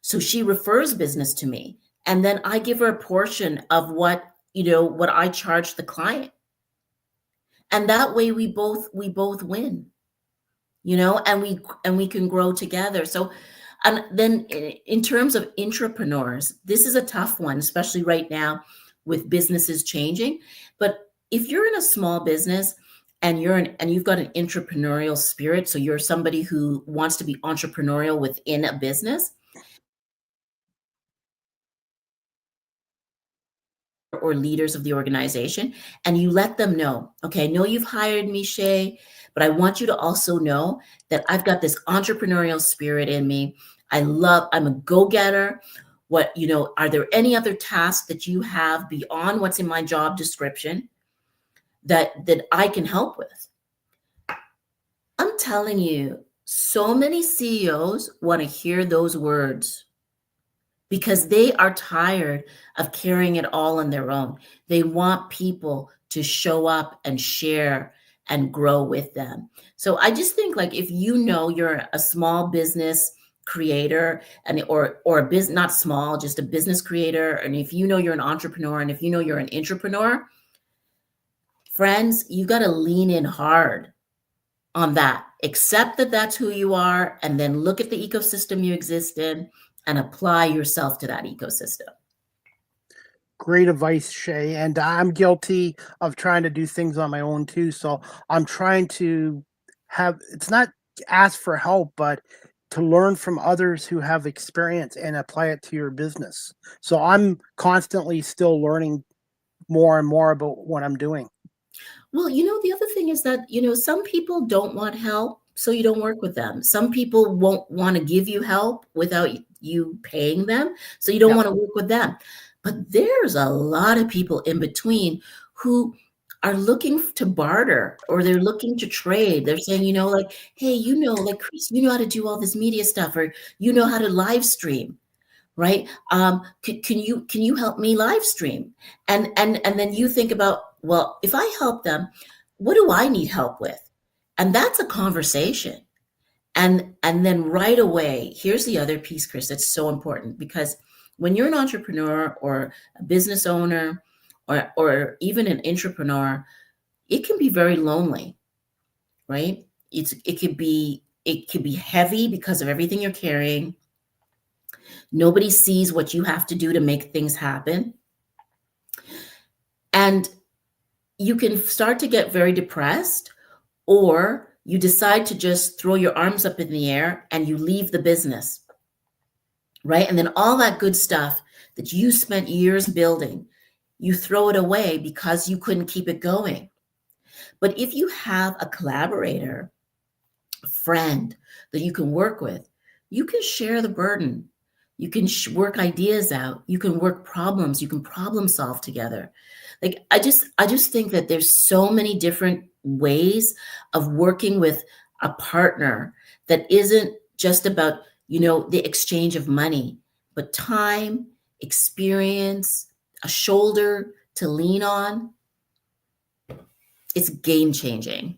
So she refers business to me, and then I give her a portion of what I charge the client. And that way we both win. And we can grow together. So, and then in terms of intrapreneurs, this is a tough one, especially right now with businesses changing. But if you're in a small business and you've got an entrepreneurial spirit, so you're somebody who wants to be entrepreneurial within a business, or leaders of the organization, and you let them know, okay, I know you've hired me, Shay, but I want you to also know that I've got this entrepreneurial spirit in me. I'm a go-getter. Are there any other tasks that you have beyond what's in my job description that I can help with? I'm telling you, so many CEOs want to hear those words, because they are tired of carrying it all on their own. They want people to show up and share and grow with them. So I just think, if you're a small business creator or a business, not small, just a business creator, and if you're an entrepreneur, and if you're an intrapreneur, friends, you got to lean in hard on that. Accept that that's who you are, and then look at the ecosystem you exist in and apply yourself to that ecosystem. Great advice, Shay. And I'm guilty of trying to do things on my own too. So I'm trying to it's not ask for help, but to learn from others who have experience and apply it to your business. So I'm constantly still learning more and more about what I'm doing. Well, the other thing is that, some people don't want help, so you don't work with them. Some people won't want to give you help without you paying them, so you don't Yep. want to work with them. But there's a lot of people in between who are looking to barter, or they're looking to trade. They're saying, like, hey, like Chris, you know how to do all this media stuff, or you know how to live stream, right? Can you help me live stream? And then you think about, well, if I help them, what do I need help with? And that's a conversation. And then right away, here's the other piece, Chris, that's so important, because when you're an entrepreneur or a business owner, or even an entrepreneur, it can be very lonely, right? It could be heavy because of everything you're carrying. Nobody sees what you have to do to make things happen. And you can start to get very depressed, or you decide to just throw your arms up in the air and you leave the business, right? And then all that good stuff that you spent years building, you throw it away because you couldn't keep it going. But if you have a collaborator, a friend that you can work with, you can share the burden. You can work ideas out. You can work problems. You can problem solve together. Like, I just think that there's so many different ways of working with a partner that isn't just about, the exchange of money, but time, experience, a shoulder to lean on. It's game changing.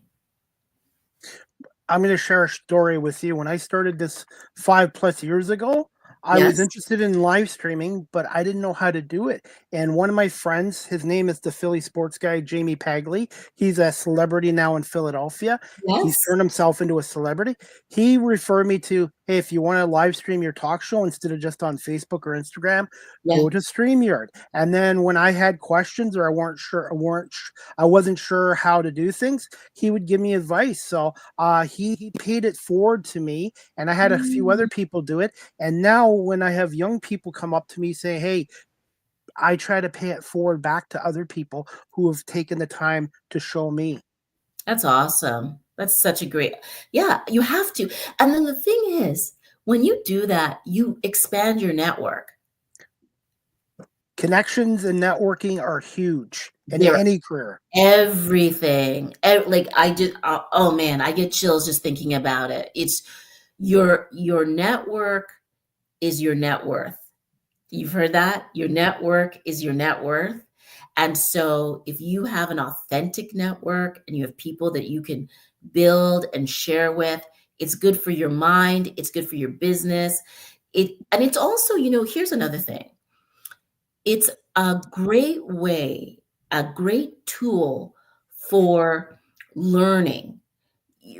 I'm going to share a story with you. When I started this 5+ years ago, I was Yes. interested in live streaming, but I didn't know how to do it. And one of my friends, his name is the Philly sports guy, Jamie Pagley. He's a celebrity now in Philadelphia. He's Yes. turned himself into a celebrity. He referred me to, hey, if you want to live stream your talk show instead of just on Facebook or Instagram, Yeah. go to StreamYard. And then when I had questions, or I wasn't sure how to do things, he would give me advice. So he paid it forward to me, and I had a few other Mm, people do it. And now when I have young people come up to me saying, hey, I try to pay it forward back to other people who have taken the time to show me. that's awesome. That's such a great, yeah, you have to. And then the thing is, when you do that, you expand your network. Connections and networking are huge in They're any career. everything. Like, I just, oh man, I get chills just thinking about it. It's your network is your net worth. You've heard that? Your network is your net worth. And so if you have an authentic network and you have people that you can build and share with, it's good for your mind, it's good for your business. And it's also, here's another thing. It's a great way, a great tool for learning,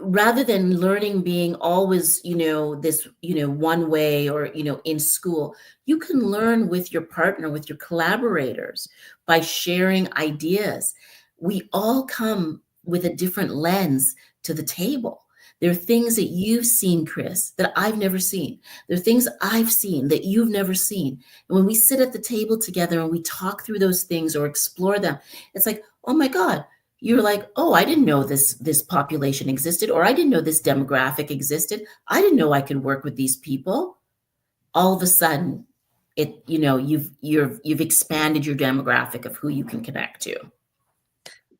rather than learning being always, this, one way, or, in school. You can learn with your partner, with your collaborators, by sharing ideas. We all come with a different lens to the table. There are things that you've seen, Chris, that I've never seen. There are things I've seen that you've never seen. And when we sit at the table together and we talk through those things or explore them, it's like, oh my God, you're like, oh, I didn't know this population existed, or I didn't know this demographic existed. I didn't know I could work with these people. All of a sudden, you've expanded your demographic of who you can connect to.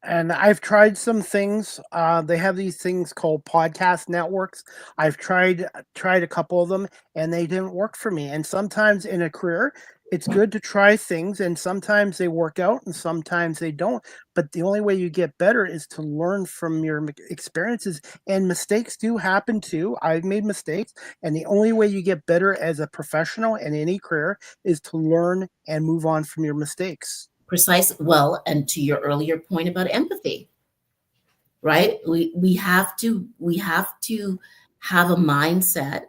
And I've tried some things. They have these things called podcast networks. I've tried a couple of them, and they didn't work for me. And sometimes in a career, it's good to try things, and sometimes they work out, and sometimes they don't. But the only way you get better is to learn from your experiences. And mistakes do happen too. I've made mistakes, and the only way you get better as a professional in any career is to learn and move on from your mistakes. Precise. Well, and to your earlier point about empathy, right? We have to have a mindset,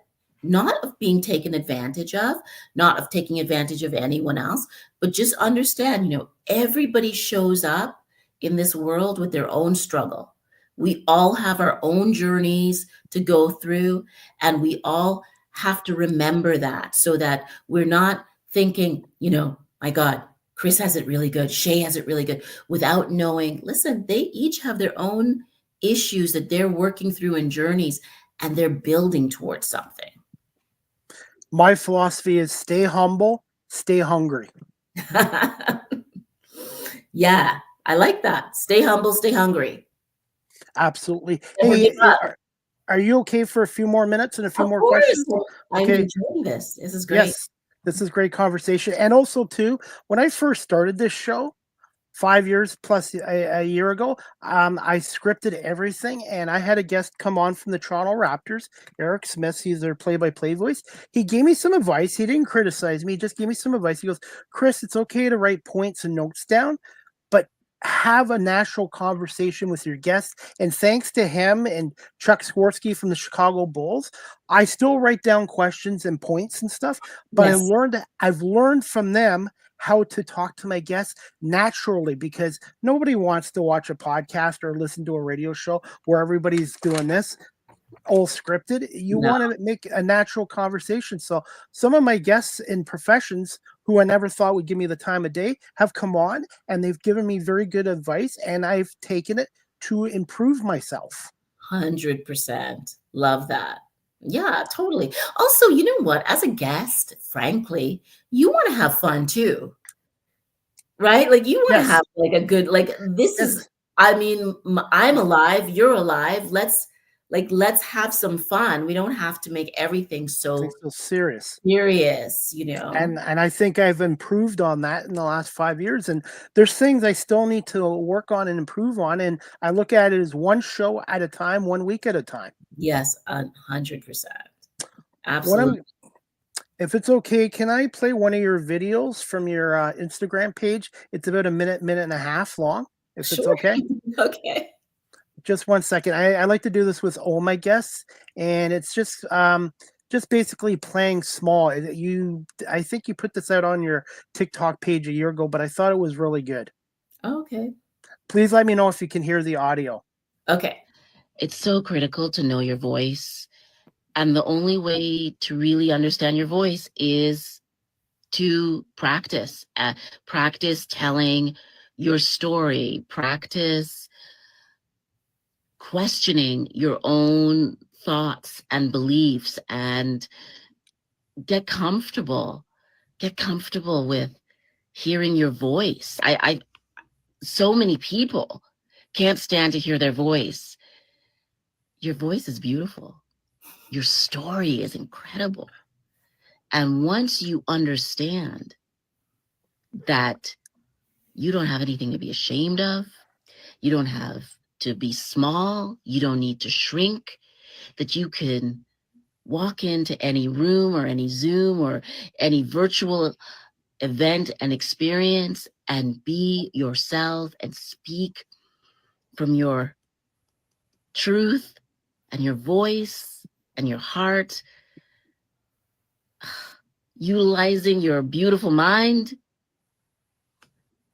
not of being taken advantage of, not of taking advantage of anyone else, but just understand, everybody shows up in this world with their own struggle. We all have our own journeys to go through, and we all have to remember that, so that we're not thinking, my God, Chris has it really good, Shay has it really good, without knowing, listen, they each have their own issues that they're working through and journeys, and they're building towards something. My philosophy is stay humble, stay hungry. Yeah, I like that. Stay humble, stay hungry. Absolutely. Never Hey, give up. are you okay for a few more minutes and a few Of more course. questions? I'm Okay. enjoying this. This is great. Yes, this is great conversation. And also, too, when I first started this show, 5 years plus a year ago, I scripted everything, and I had a guest come on from the Toronto Raptors, Eric Smith. He's their play-by-play voice. He gave me some advice. He didn't criticize me. He just gave me some advice. He goes, Chris, it's okay to write points and notes down, but have a natural conversation with your guests. And thanks to him and Chuck Swirsky from the Chicago Bulls, I still write down questions and points and stuff, but Yes. I've learned from them how to talk to my guests naturally, because nobody wants to watch a podcast or listen to a radio show where everybody's doing this all scripted. You No. want to make a natural conversation. So some of my guests in professions who I never thought would give me the time of day have come on, and they've given me very good advice, and I've taken it to improve myself. 100%. Love that. Yeah, totally. Also, you know what? As a guest, frankly, you want to have fun too, right? Like you want to Yes. have like a good, like this Yes. is, I mean, I'm alive, you're alive. Let's have some fun. We don't have to make everything so So serious. serious, And I think I've improved on that in the last 5 years. And there's things I still need to work on and improve on. And I look at it as one show at a time, 1 week at a time. Yes, 100%. Absolutely. If it's okay, can I play one of your videos from your Instagram page? It's about a minute and a half long, if it's Sure. okay. Okay. Just 1 second. I like to do this with all my guests, and it's just basically playing small. I think you put this out on your TikTok page a year ago, but I thought it was really good. Okay. Please let me know if you can hear the audio. Okay. It's so critical to know your voice. And the only way to really understand your voice is to practice. Practice telling your story. Practice questioning your own thoughts and beliefs, and get comfortable. Get comfortable with hearing your voice. So many people can't stand to hear their voice. Your voice is beautiful. Your story is incredible. And once you understand that you don't have anything to be ashamed of, you don't have to be small, you don't need to shrink, that you can walk into any room or any Zoom or any virtual event and experience and be yourself and speak from your truth and your voice and your heart, utilizing your beautiful mind.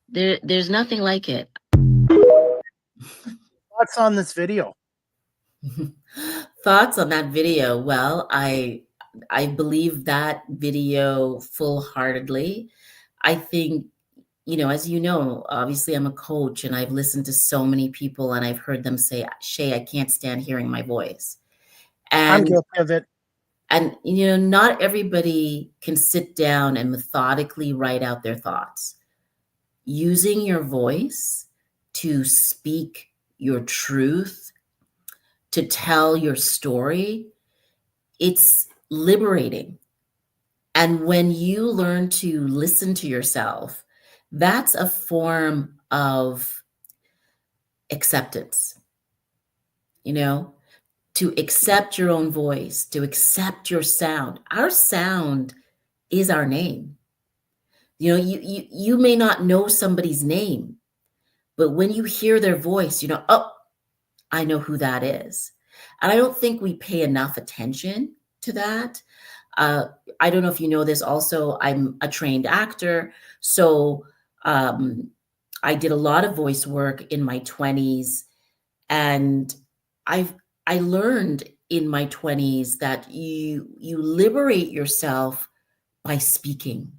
There's nothing like it. Thoughts on this video? Thoughts on that video? Well, I believe that video full-heartedly. I think, as you know, obviously I'm a coach, and I've listened to so many people, and I've heard them say, Shay, I can't stand hearing my voice. I'm And guilty of it. And, not everybody can sit down and methodically write out their thoughts. Using your voice to speak your truth, to tell your story, it's liberating. And when you learn to listen to yourself, that's a form of acceptance, to accept your own voice, to accept your sound. Our sound is our name. You may not know somebody's name, but when you hear their voice, oh, I know who that is. And I don't think we pay enough attention to that. I don't know if you know this also, I'm a trained actor. So I did a lot of voice work in my 20s, and I learned in my 20s that you liberate yourself by speaking,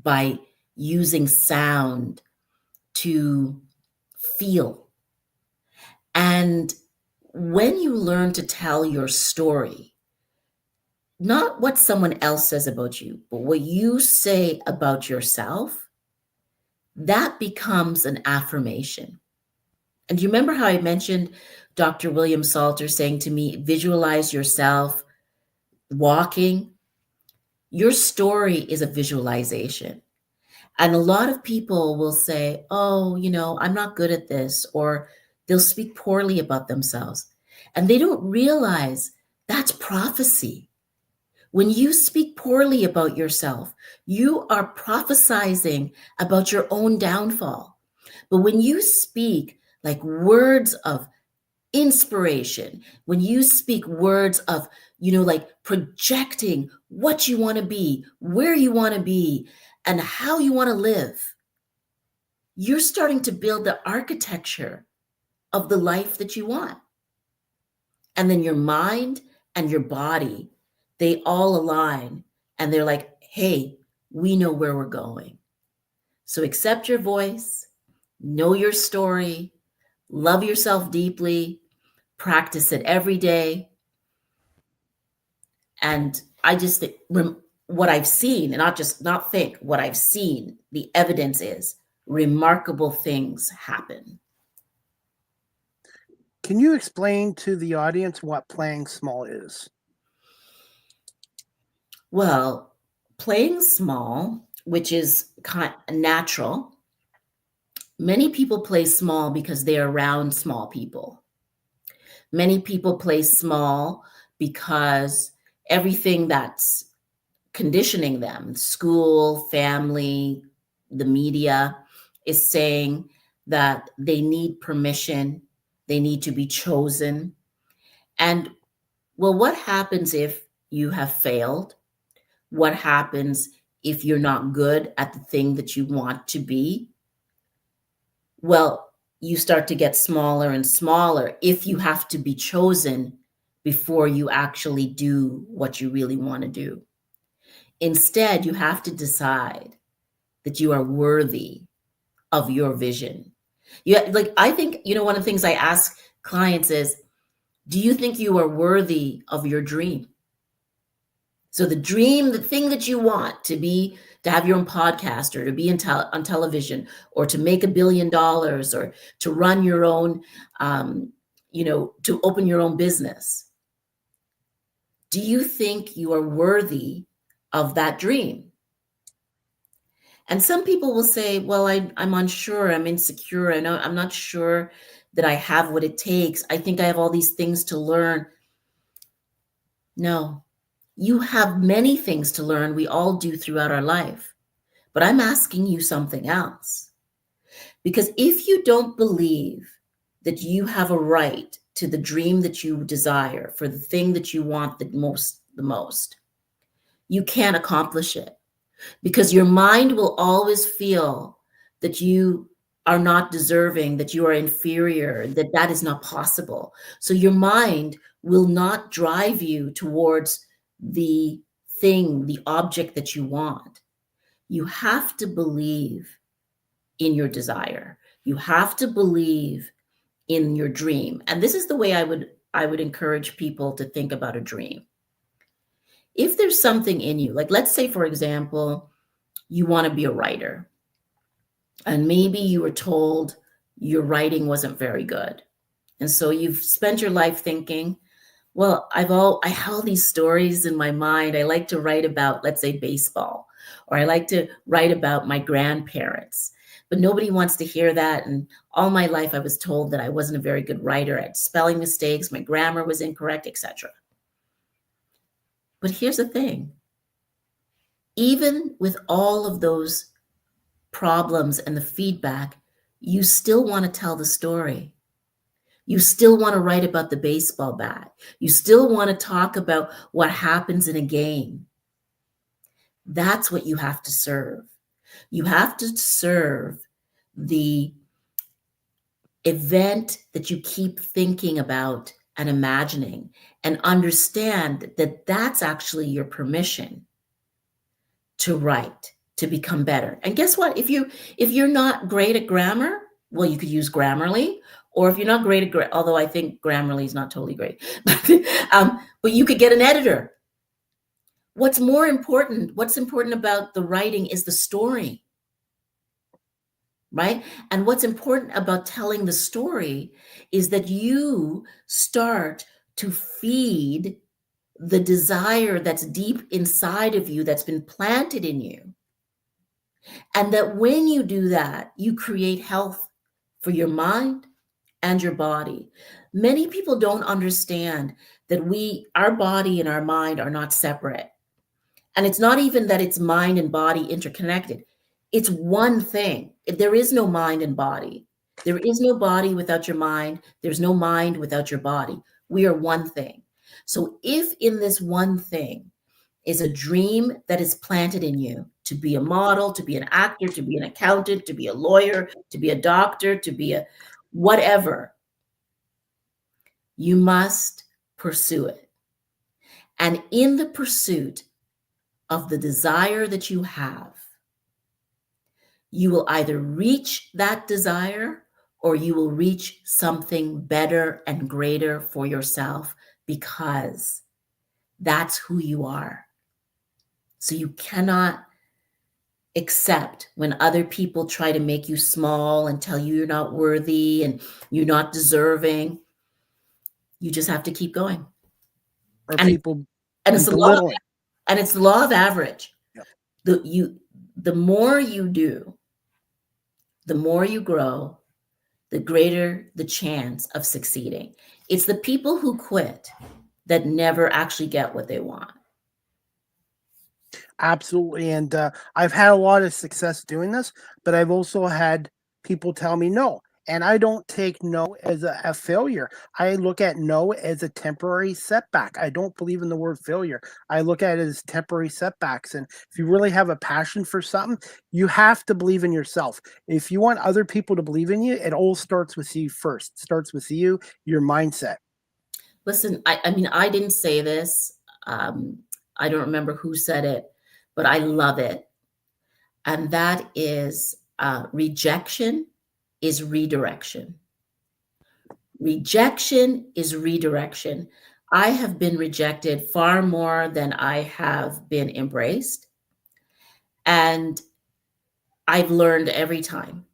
by using sound to feel. And when you learn to tell your story, not what someone else says about you, but what you say about yourself, that becomes an affirmation. And do you remember how I mentioned Dr. William Salter saying to me, visualize yourself walking? Your story is a visualization. And a lot of people will say, oh, I'm not good at this, or they'll speak poorly about themselves. And they don't realize that's prophecy. When you speak poorly about yourself, you are prophesizing about your own downfall. But when you speak like words of inspiration, when you speak words of, like projecting what you want to be, where you want to be, and how you want to live, you're starting to build the architecture of the life that you want. And then your mind and your body, they all align, and they're like, hey, we know where we're going. So accept your voice, know your story, love yourself deeply, practice it every day. And I just think what I've seen, and what I've seen, the evidence is remarkable things happen. Can you explain to the audience what playing small is? Well, playing small, which is kind of natural, many people play small because they're around small people. Many people play small because everything that's conditioning them, school, family, the media, is saying that they need permission, they need to be chosen. And well, what happens if you have failed? What happens if you're not good at the thing that you want to be? Well, you start to get smaller and smaller if you have to be chosen before you actually do what you really want to do. Instead, you have to decide that you are worthy of your vision. I think, one of the things I ask clients is, do you think you are worthy of your dream? So the dream, the thing that you want to have your own podcast, or to be on television, or to make $1 billion, or to run your own, to open your own business. Do you think you are worthy of that dream? And some people will say, well, I'm unsure, I'm insecure, I'm not sure that I have what it takes. I think I have all these things to learn. No, you have many things to learn. We all do throughout our life. But I'm asking you something else. Because if you don't believe that you have a right to the dream that you desire, for the thing that you want the most, you can't accomplish it. Because your mind will always feel that you are not deserving, that you are inferior, that is not possible. So your mind will not drive you towards the thing, the object that you want. You have to believe in your desire. You have to believe in your dream. And this is the way I would encourage people to think about a dream. If there's something in you, like let's say, for example, you want to be a writer, and maybe you were told your writing wasn't very good. And so you've spent your life thinking, well, I have all these stories in my mind. I like to write about, let's say, baseball, or I like to write about my grandparents, but nobody wants to hear that. And all my life I was told that I wasn't a very good writer. I had spelling mistakes, my grammar was incorrect, etc. But here's the thing. Even with all of those problems and the feedback, you still want to tell the story. You still want to write about the baseball bat. You still want to talk about what happens in a game. That's what you have to serve. You have to serve the event that you keep thinking about and imagining, and understand that that's actually your permission to write, to become better. And guess what? If you're not great at grammar, well, you could use Grammarly. Or if you're not great at, although I think Grammarly is not totally great, but you could get an editor. What's important about the writing is the story, right? And what's important about telling the story is that you start to feed the desire that's deep inside of you, that's been planted in you. And that when you do that, you create health for your mind and your body. Many people don't understand that our body and our mind are not separate. And it's not even that it's mind and body interconnected. It's one thing. There is no mind and body. There is no body without your mind. There's no mind without your body. We are one thing. So if in this one thing is a dream that is planted in you to be a model, to be an actor, to be an accountant, to be a lawyer, to be a doctor, to be a whatever, you must pursue it. And in the pursuit of the desire that you have, you will either reach that desire or you will reach something better and greater for yourself, because that's who you are. So you cannot accept when other people try to make you small and tell you you're not worthy and you're not deserving. You just have to keep going. Or And people it's the law of average. Yep. The more you do, the more you grow, the greater the chance of succeeding. It's the people who quit that never actually get what they want. Absolutely. And I've had a lot of success doing this, but I've also had people tell me no. And I don't take no as a failure. I look at no as a temporary setback. I don't believe in the word failure. I look at it as temporary setbacks. And if you really have a passion for something, you have to believe in yourself. If you want other people to believe in you, it all starts with you first. It starts with you, your mindset. Listen, I mean, I didn't say this. I don't remember who said it, but I love it. And that is rejection is redirection. Rejection is redirection. I have been rejected far more than I have been embraced. And I've learned every time.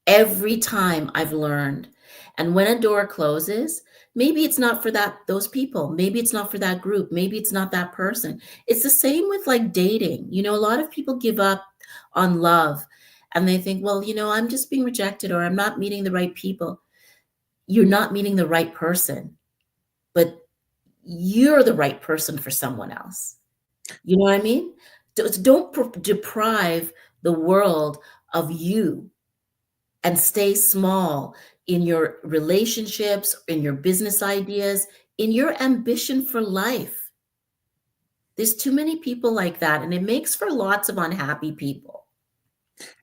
Every time I've learned. And when a door closes, maybe it's not for those people. Maybe it's not for that group. Maybe it's not that person. It's the same with like dating. You know, a lot of people give up on love and they think, well, you know, I'm just being rejected or I'm not meeting the right people. You're not meeting the right person, but you're the right person for someone else. You know what I mean? Don't deprive the world of you and stay small in your relationships, in your business ideas, in your ambition for life. There's too many people like that, and it makes for lots of unhappy people.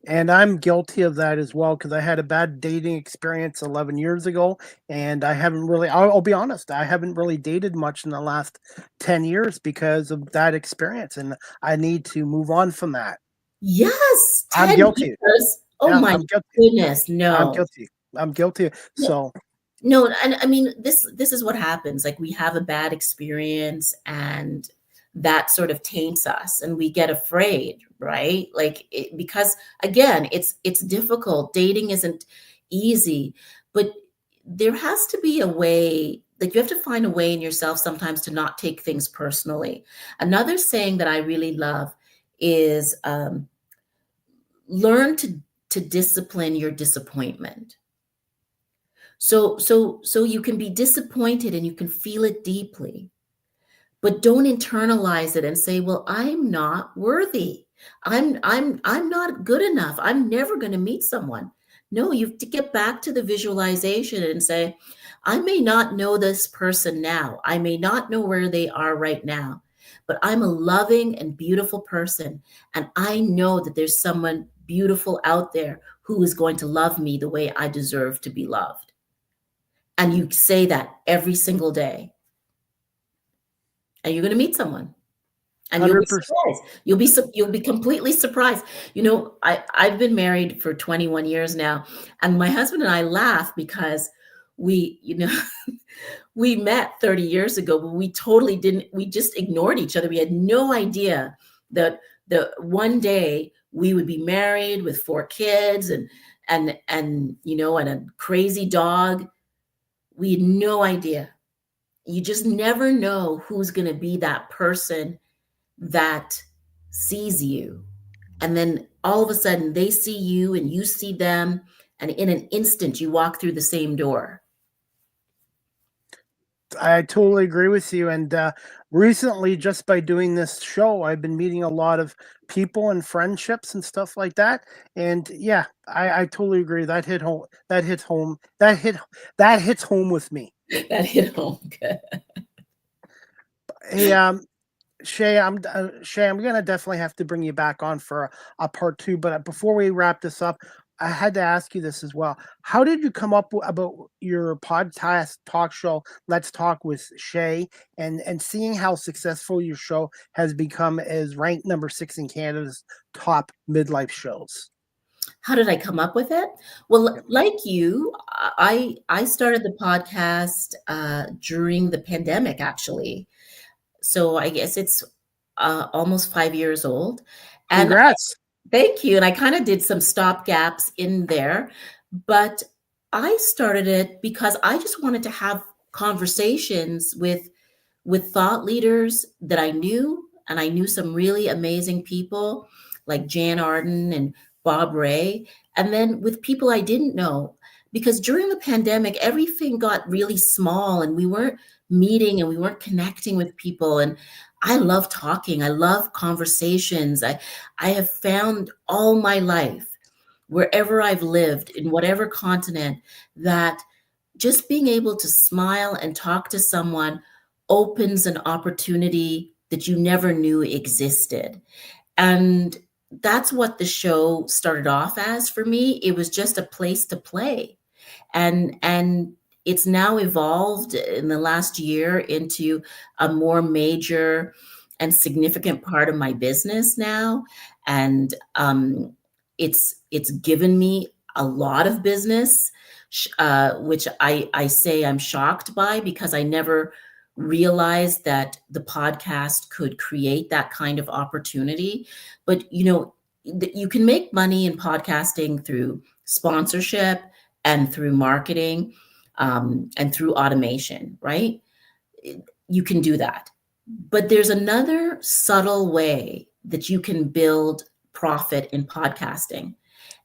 And I'm guilty of that as well, because I had a bad dating experience 11 years ago, and I haven't really, I'll be honest, I haven't really dated much in the last 10 years because of that experience, and I need to move on from that. Yes, I'm guilty. Years. Oh yeah, my goodness, no. I'm guilty. So no, and I mean, this is what happens. Like, we have a bad experience and that sort of taints us and we get afraid, right? Like, because again, it's difficult. Dating isn't easy, but there has to be a way, like you have to find a way in yourself sometimes to not take things personally. Another saying that I really love is learn to discipline your disappointment. So you can be disappointed and you can feel it deeply, but don't internalize it and say, well, I'm not worthy. I'm not good enough. I'm never going to meet someone. No, you have to get back to the visualization and say, I may not know this person now. I may not know where they are right now, but I'm a loving and beautiful person. And I know that there's someone beautiful out there who is going to love me the way I deserve to be loved. And you say that every single day. And you're going to meet someone. And you'll be 100%. surprised. You'll be completely surprised. You know, I've been married for 21 years now, and my husband and I laugh because we, you know, we met 30 years ago, but we just ignored each other. We had no idea that one day we would be married with 4 kids and you know, and a crazy dog. We had no idea. You just never know who's going to be that person that sees you. And then all of a sudden they see you and you see them. And in an instant, you walk through the same door. I totally agree with you. And recently, just by doing this show, I've been meeting a lot of people and friendships and stuff like that. And yeah, I totally agree. That hit home. That hits home. That hits home with me. That hit home. Good. Hey, Shay, I'm gonna definitely have to bring you back on for a part 2. But before we wrap this up, I had to ask you this as well. How did you come up about your podcast talk show, Let's Talk with Shay, and seeing how successful your show has become as ranked number 6 in Canada's top midlife shows? How did I come up with it? Well, like you, I started the podcast during the pandemic, actually. So I guess it's almost 5 years old. And Congrats. thank you. And I kind of did some stop gaps in there, but I started it because I just wanted to have conversations with thought leaders that I knew, and I knew some really amazing people like Jan Arden and Bob Ray, and then with people I didn't know. Because during the pandemic, everything got really small and we weren't meeting and we weren't connecting with people. And I love talking. I love conversations. I have found all my life, wherever I've lived, in whatever continent, that just being able to smile and talk to someone opens an opportunity that you never knew existed. And that's what the show started off as for me. It was just a place to play. And it's now evolved in the last year into a more major and significant part of my business now. And it's given me a lot of business, which I say I'm shocked by, because I never realized that the podcast could create that kind of opportunity. But you know, you can make money in podcasting through sponsorship and through marketing, and through automation, right? You can do that. But there's another subtle way that you can build profit in podcasting.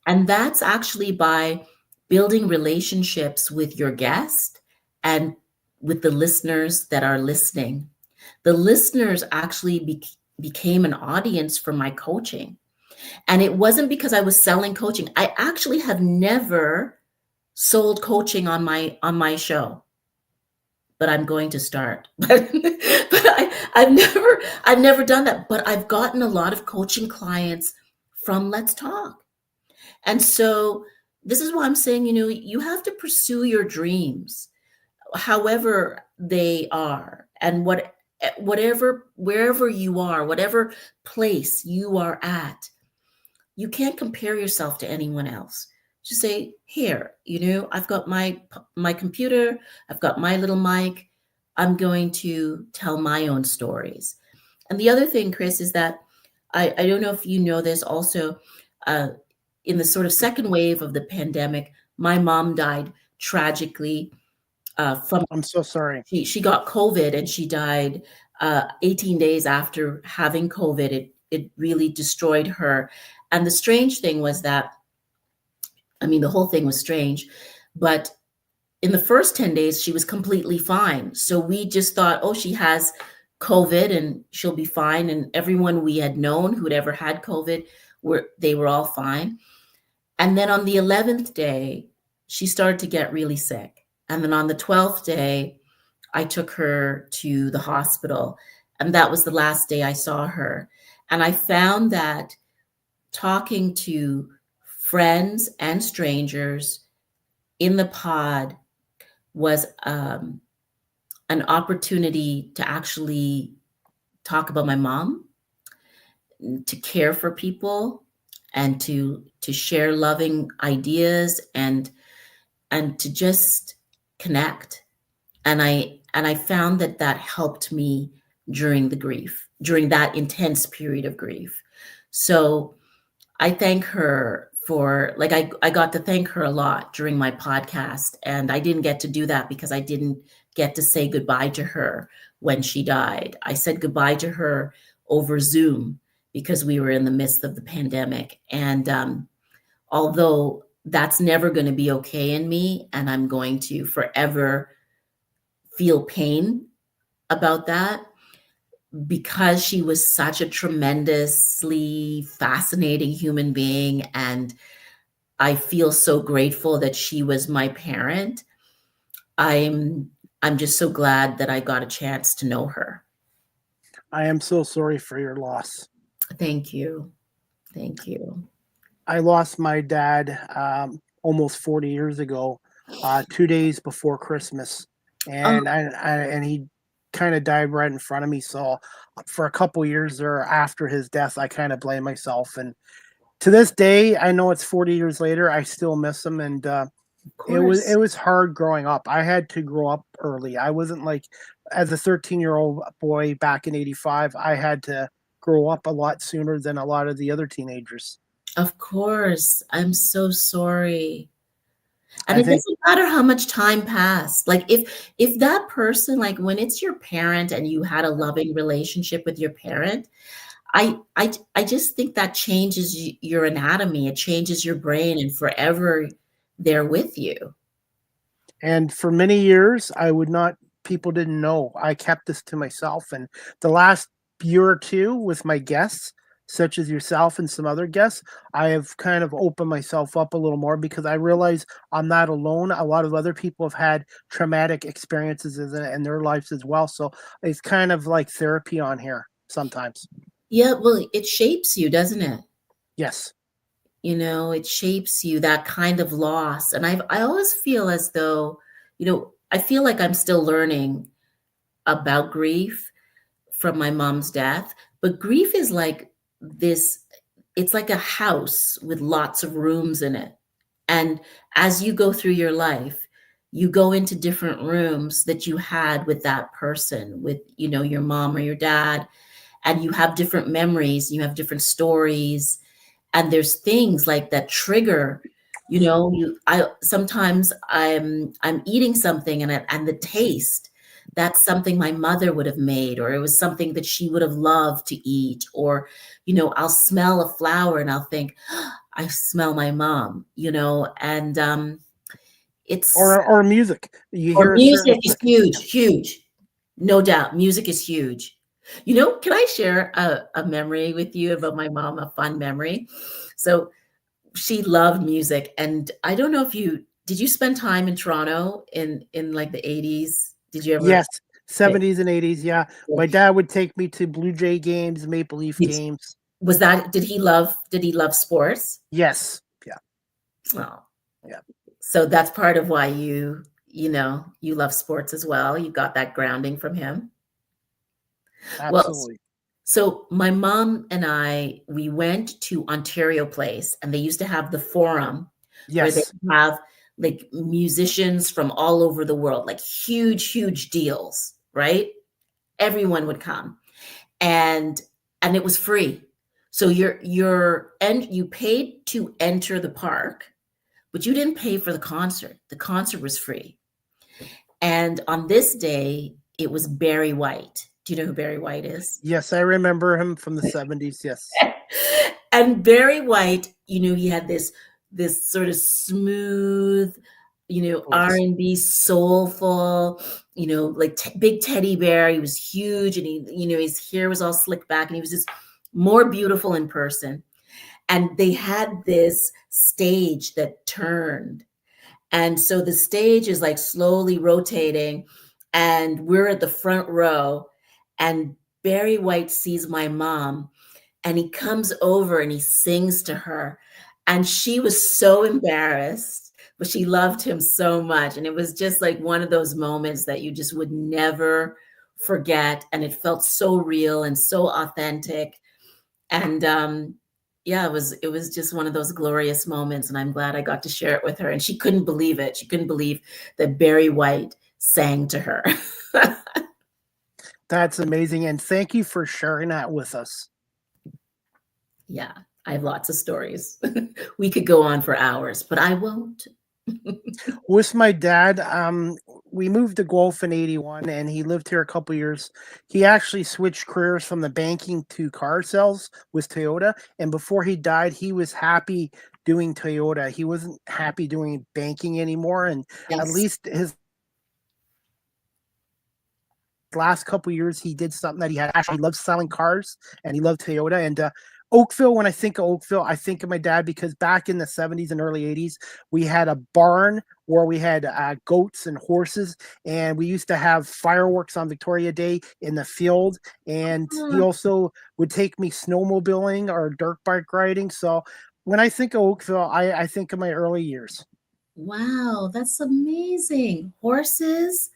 And that's actually by building relationships with your guest and with the listeners that are listening. The listeners actually became an audience for my coaching. And it wasn't because I was selling coaching. I actually have never sold coaching on my show, but I'm going to start. but I've never done that. But I've gotten a lot of coaching clients from Let's Talk. And so this is why I'm saying, you know, you have to pursue your dreams, however they are, and wherever you are, whatever place you are at. You can't compare yourself to anyone else. Just say, here, you know, I've got my computer, I've got my little mic, I'm going to tell my own stories. And the other thing, Chris, is that I don't know if you know this also, in the sort of second wave of the pandemic, my mom died tragically from. I'm so sorry. She got COVID and she died 18 days after having COVID. It really destroyed her. And the strange thing was that, I mean, the whole thing was strange, but in the first 10 days, she was completely fine. So we just thought, oh, she has COVID and she'll be fine. And everyone we had known who'd ever had COVID, they were all fine. And then on the 11th day, she started to get really sick. And then on the 12th day, I took her to the hospital. And that was the last day I saw her. And I found that talking to friends and strangers in the pod was an opportunity to actually talk about my mom, to care for people, and to share loving ideas, and to just connect. And I found that helped me during that intense period of grief. So I thank her for, like, I got to thank her a lot during my podcast, and I didn't get to do that because I didn't get to say goodbye to her when she died. I said goodbye to her over Zoom because we were in the midst of the pandemic. And although that's never going to be okay in me, and I'm going to forever feel pain about that, because she was such a tremendously fascinating human being, and I feel so grateful that she was my parent. I'm just so glad that I got a chance to know her. I am so sorry for your loss. Thank you. Thank you. I lost my dad almost 40 years ago, 2 days before Christmas, and and he kind of died right in front of me. So for a couple years there after his death, I kind of blame myself. And to this day, I know it's 40 years later, I still miss him. And it was hard growing up. I had to grow up early. I wasn't like, as a 13-year-old boy back in 85, I had to grow up a lot sooner than a lot of the other teenagers. Of course. I'm so sorry. And I it think doesn't matter how much time passed. Like, if that person, like when it's your parent and you had a loving relationship with your parent, I just think that changes your anatomy. It changes your brain, and forever they're with you. And for many years, I would not, people didn't know. I kept this to myself. And the last year or two with my guests, such as yourself and some other guests, I have kind of opened myself up a little more because I realize I'm not alone. A lot of other people have had traumatic experiences in their lives as well. So it's kind of like therapy on here sometimes. Yeah, well, it shapes you, doesn't it? Yes. You know, it shapes you, that kind of loss. And I always feel as though, I feel like I'm still learning about grief from my mom's death, but grief is like this, it's like a house with lots of rooms in it. And as you go through your life, you go into different rooms that you had with that person, with, your mom or your dad, and you have different memories, you have different stories, and there's things like that trigger, I sometimes I'm eating something, and the taste, that's something my mother would have made, or it was something that she would have loved to eat, or I'll smell a flower and I'll think, "Oh, I smell my mom," and it's Or music. You or hear a certain music is huge, no doubt. Music is huge. Can I share a memory with you about my mom, a fun memory? So she loved music, and I don't know if did you spend time in Toronto in like the 80s? Did you ever? Yes, 70s and 80s. Yeah. My dad would take me to Blue Jay games, Maple Leaf games. Did he love sports? Yes. Yeah. Oh, yeah. So that's part of why you love sports as well. You got that grounding from him. Absolutely. Well, so my mom and we went to Ontario Place, and they used to have the Forum, where they have like musicians from all over the world, like huge deals, right? Everyone would come, and it was free. So you paid to enter the park, but you didn't pay for the concert. The concert was free. And on this day, it was Barry White. Do you know who Barry White is? Yes, I remember him from the 70s. Yes. And Barry White, he had this sort of smooth, R&B, soulful, like big teddy bear. He was huge, and his hair was all slicked back, and he was just more beautiful in person. And they had this stage that turned. And so the stage is like slowly rotating, and we're at the front row, and Barry White sees my mom, and he comes over and he sings to her. And she was so embarrassed, but she loved him so much. And it was just like one of those moments that you just would never forget. And it felt so real and so authentic. And yeah, it was just one of those glorious moments. And I'm glad I got to share it with her. And she couldn't believe it. She couldn't believe that Barry White sang to her. That's amazing. And thank you for sharing that with us. Yeah, I have lots of stories. We could go on for hours, but I won't. With my dad, we moved to Guelph in 81 and he lived here a couple years. He actually switched careers from the banking to car sales with Toyota. And before he died, he was happy doing Toyota. He wasn't happy doing banking anymore. And at Yes. least his last couple years, he did something that he had actually loved selling cars and he loved Toyota. And Oakville, when I think of Oakville, I think of my dad because back in the 70s and early 80s, we had a barn where we had goats and horses, and we used to have fireworks on Victoria Day in the field. And he also would take me snowmobiling or dirt bike riding. So when I think of Oakville, I think of my early years. Wow, that's amazing. Horses.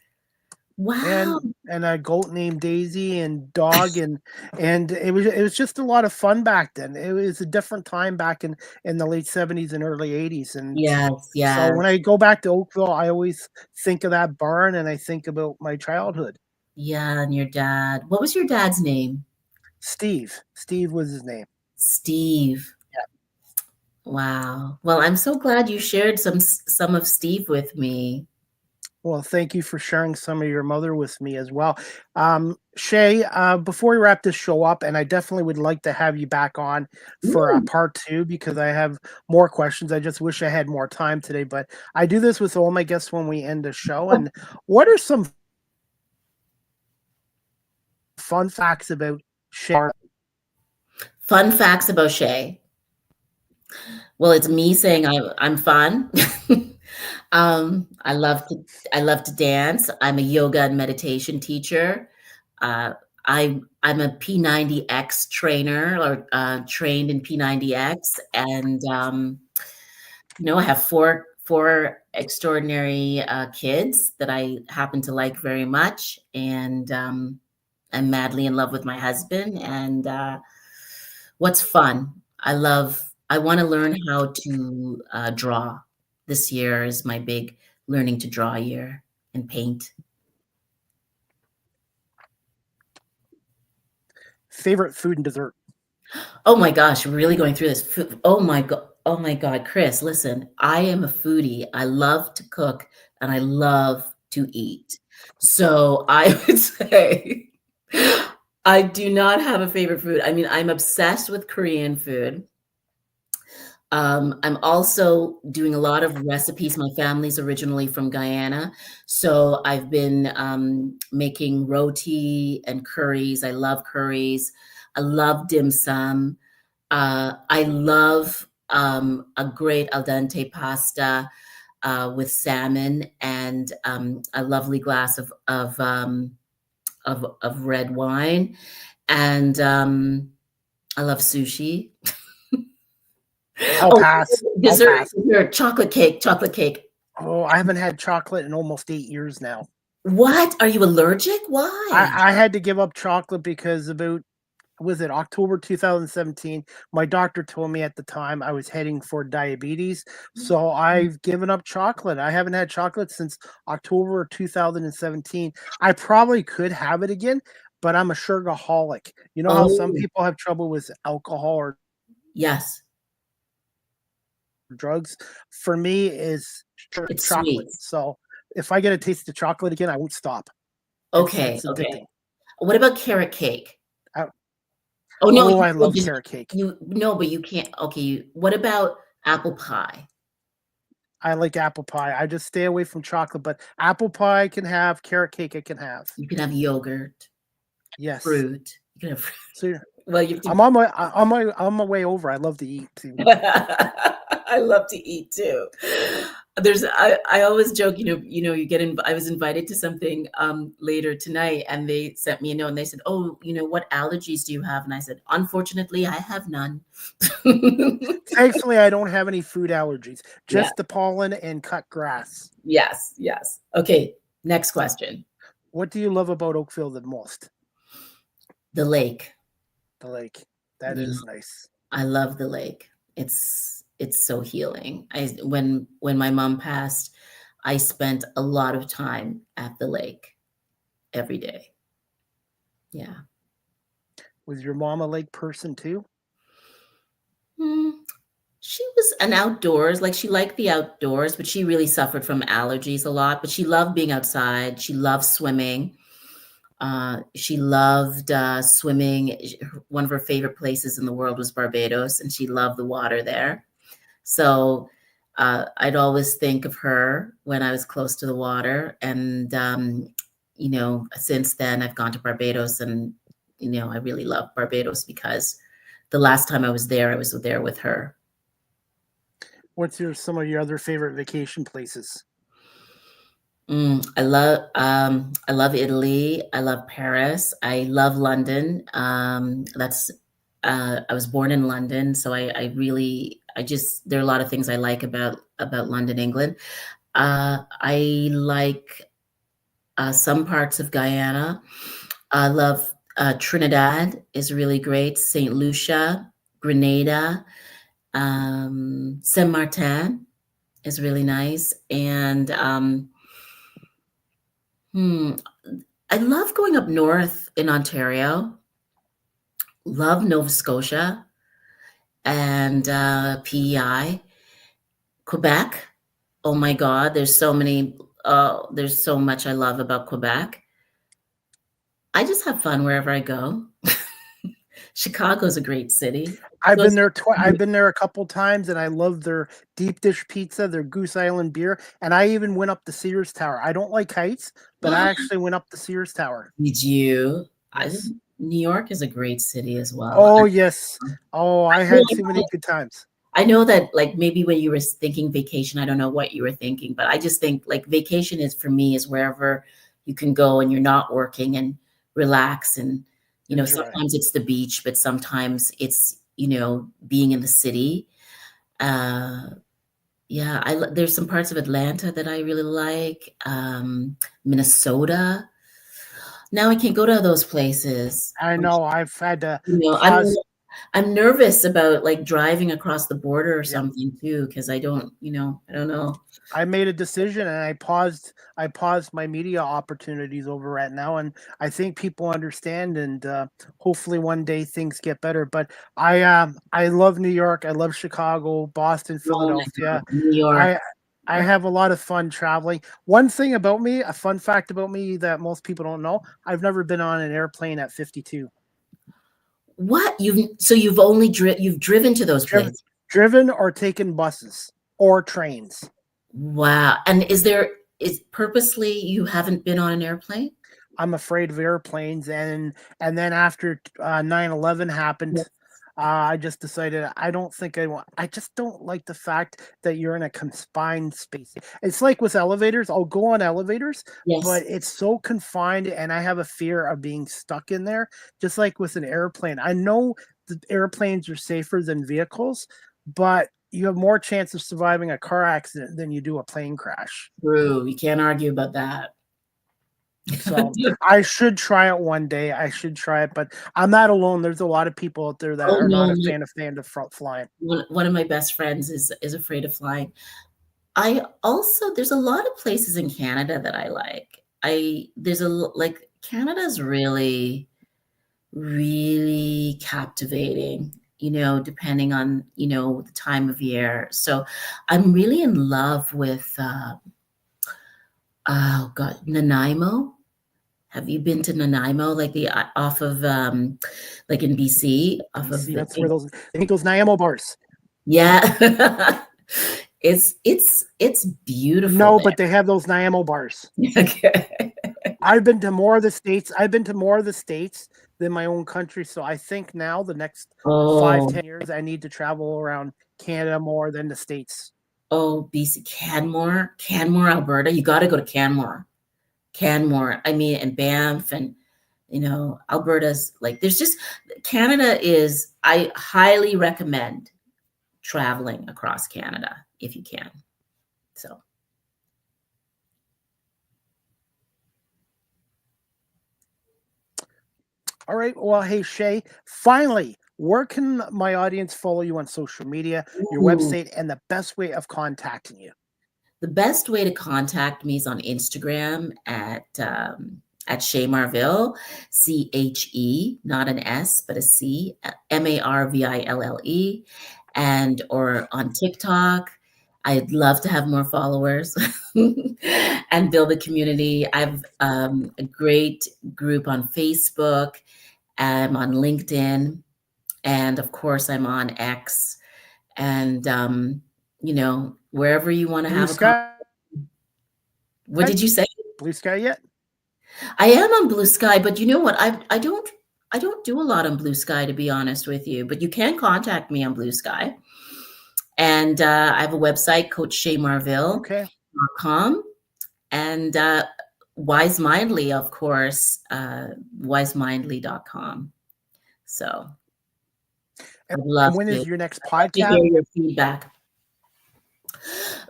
Wow. And a goat named Daisy and dog and it was just a lot of fun back then. It was a different time back in the late 70s and early 80s. And Yes, so when I go back to Oakville, I always think of that barn and I think about my childhood. yeah, and your dad. What was your dad's name? Steve was his name. Steve. Yeah. Wow. Well, I'm so glad you shared some of Steve with me. Well, thank you for sharing some of your mother with me as well. Shay, before we wrap this show up, and I definitely would like to have you back on for part 2 because I have more questions. I just wish I had more time today, but I do this with all my guests when we end the show. And what are some fun facts about Shay? Fun facts about Shay. Well, it's me saying I'm fun. I love to dance. I'm a yoga and meditation teacher. I'm a P90X trainer or trained in P90X, and I have four extraordinary kids that I happen to like very much, and I'm madly in love with my husband. And what's fun? I want to learn how to draw. This year is my big learning to draw year and paint. Favorite food and dessert? Oh my gosh, we're really going through this. Oh my God, Chris, listen, I am a foodie. I love to cook and I love to eat. So I would say I do not have a favorite food. I mean, I'm obsessed with Korean food. I'm also doing a lot of recipes. My family's originally from Guyana, so I've been making roti and curries. I love curries. I love dim sum. I love a great al dente pasta with salmon and a lovely glass of red wine, and I love sushi. I'll pass. Dessert, chocolate cake. Oh, I haven't had chocolate in almost 8 years now. What? Are you allergic? Why? I had to give up chocolate because about, was it October 2017? My doctor told me at the time I was heading for diabetes. So I've given up chocolate. I haven't had chocolate since October 2017. I probably could have it again, but I'm a sugaraholic. You know how some people have trouble with alcohol or Yes. drugs? For me, it's chocolate. Sweet. So if I get a taste of chocolate again, I won't stop. Okay. It's addicting. What about carrot cake? No, I love carrot cake. But you can't. Okay, what about apple pie? I like apple pie. I just stay away from chocolate, but apple pie I can have, carrot cake I can have. You can have yogurt. Yes. Fruit. You can have fruit. So, well, you have to... I'm on my way over. I love to eat too. I love to eat too. I always joke, I was invited to something later tonight, and they sent me a note and they said, "Oh, what allergies do you have?" And I said, "Unfortunately, I have none." Thankfully, I don't have any food allergies, Yeah. just the pollen and cut grass. Yes. Yes. Okay. Next question. What do you love about Oakville the most? The lake. The lake. That Yeah. is nice. I love the lake. It's so healing. When my mom passed, I spent a lot of time at the lake every day. Yeah. Was your mom a lake person too? She was an outdoors, like she liked the outdoors, but she really suffered from allergies a lot. But she loved being outside. She loved swimming. She loved swimming. One of her favorite places in the world was Barbados, and she loved the water there. So I'd always think of her when I was close to the water. And, since then I've gone to Barbados, and, I really love Barbados because the last time I was there with her. What's some of your other favorite vacation places? I love Italy. I love Paris. I love London. I was born in London, so there are a lot of things I like about London, England. I like some parts of Guyana. I love Trinidad is really great. St. Lucia, Grenada, Saint Martin is really nice, and I love going up north in Ontario. Love Nova Scotia and PEI. Quebec. Oh my God, there's so much I love about Quebec. I just have fun wherever I go. Chicago's a great city. I've been there I've been there a couple times, and I love their deep dish pizza, their Goose Island beer, and I even went up the Sears Tower. I don't like heights, but I actually went up the Sears Tower. Did you? Yes. New York is a great city as well. Oh, yes. Oh, I had too many good times. I know that, like, maybe when you were thinking vacation, I don't know what you were thinking, but I just think like vacation is, for me, is wherever you can go and you're not working and relax. And, sometimes it's the beach, but sometimes it's, being in the city. There's some parts of Atlanta that I really like. Minnesota. Now I can't go to those places. I know. I've had to pause. I'm nervous about like driving across the border or something too, because I don't know. I made a decision, and I paused my media opportunities over right now, and I think people understand, and hopefully one day things get better. But I love New York. I love Chicago, Boston, Philadelphia. New York. I have a lot of fun traveling. One thing about me, a fun fact about me that most people don't know, I've never been on an airplane at 52. What? You've only driven to those places? Driven or taken buses or trains. Wow. And is purposely you haven't been on an airplane? I'm afraid of airplanes, and then after 9/11 happened, I just decided I don't think I want. I just don't like the fact that you're in a confined space. It's like with elevators. I'll go on elevators, but it's so confined, and I have a fear of being stuck in there. Just like with an airplane, I know the airplanes are safer than vehicles, but you have more chance of surviving a car accident than you do a plane crash. True. You can't argue about that. So I should try it one day. I should try it, but I'm not alone. There's a lot of people out there that are not a fan of flying. One of my best friends is afraid of flying. There's a lot of places in Canada that I like. Canada's really, really captivating, depending on, the time of year. So I'm really in love with, Nanaimo. Have you been to Nanaimo? Like off of, like in BC? That's where those Nanaimo bars. Yeah. It's beautiful. No, but they have those Nanaimo bars. Okay. I've been to more of the states. I've been to more of the states than my own country. So I think now the next 5-10 years, I need to travel around Canada more than the States. Oh, BC, Canmore, Alberta. You got to go to Canmore. I mean, and Banff, and Alberta's like, there's just, I highly recommend traveling across Canada if you can. So. All right. Well, hey, Shay, finally, where can my audience follow you on social media, your website, and the best way of contacting you? The best way to contact me is on Instagram at Shay Marville, CHE, not an S, but a C, MARVILLE, or on TikTok. I'd love to have more followers and build a community. I have a great group on Facebook. I'm on LinkedIn, and of course, I'm on X, and wherever you want to have a conversation. What did you say? Blue Sky yet? I am on Blue Sky, but you know what? I don't do a lot on Blue Sky, to be honest with you. But you can contact me on Blue Sky, and I have a website, CoachShayMarville.com, and WiseMindly, of course, WiseMindly.com. So, I'd love when to is your next to podcast? hear your feedback.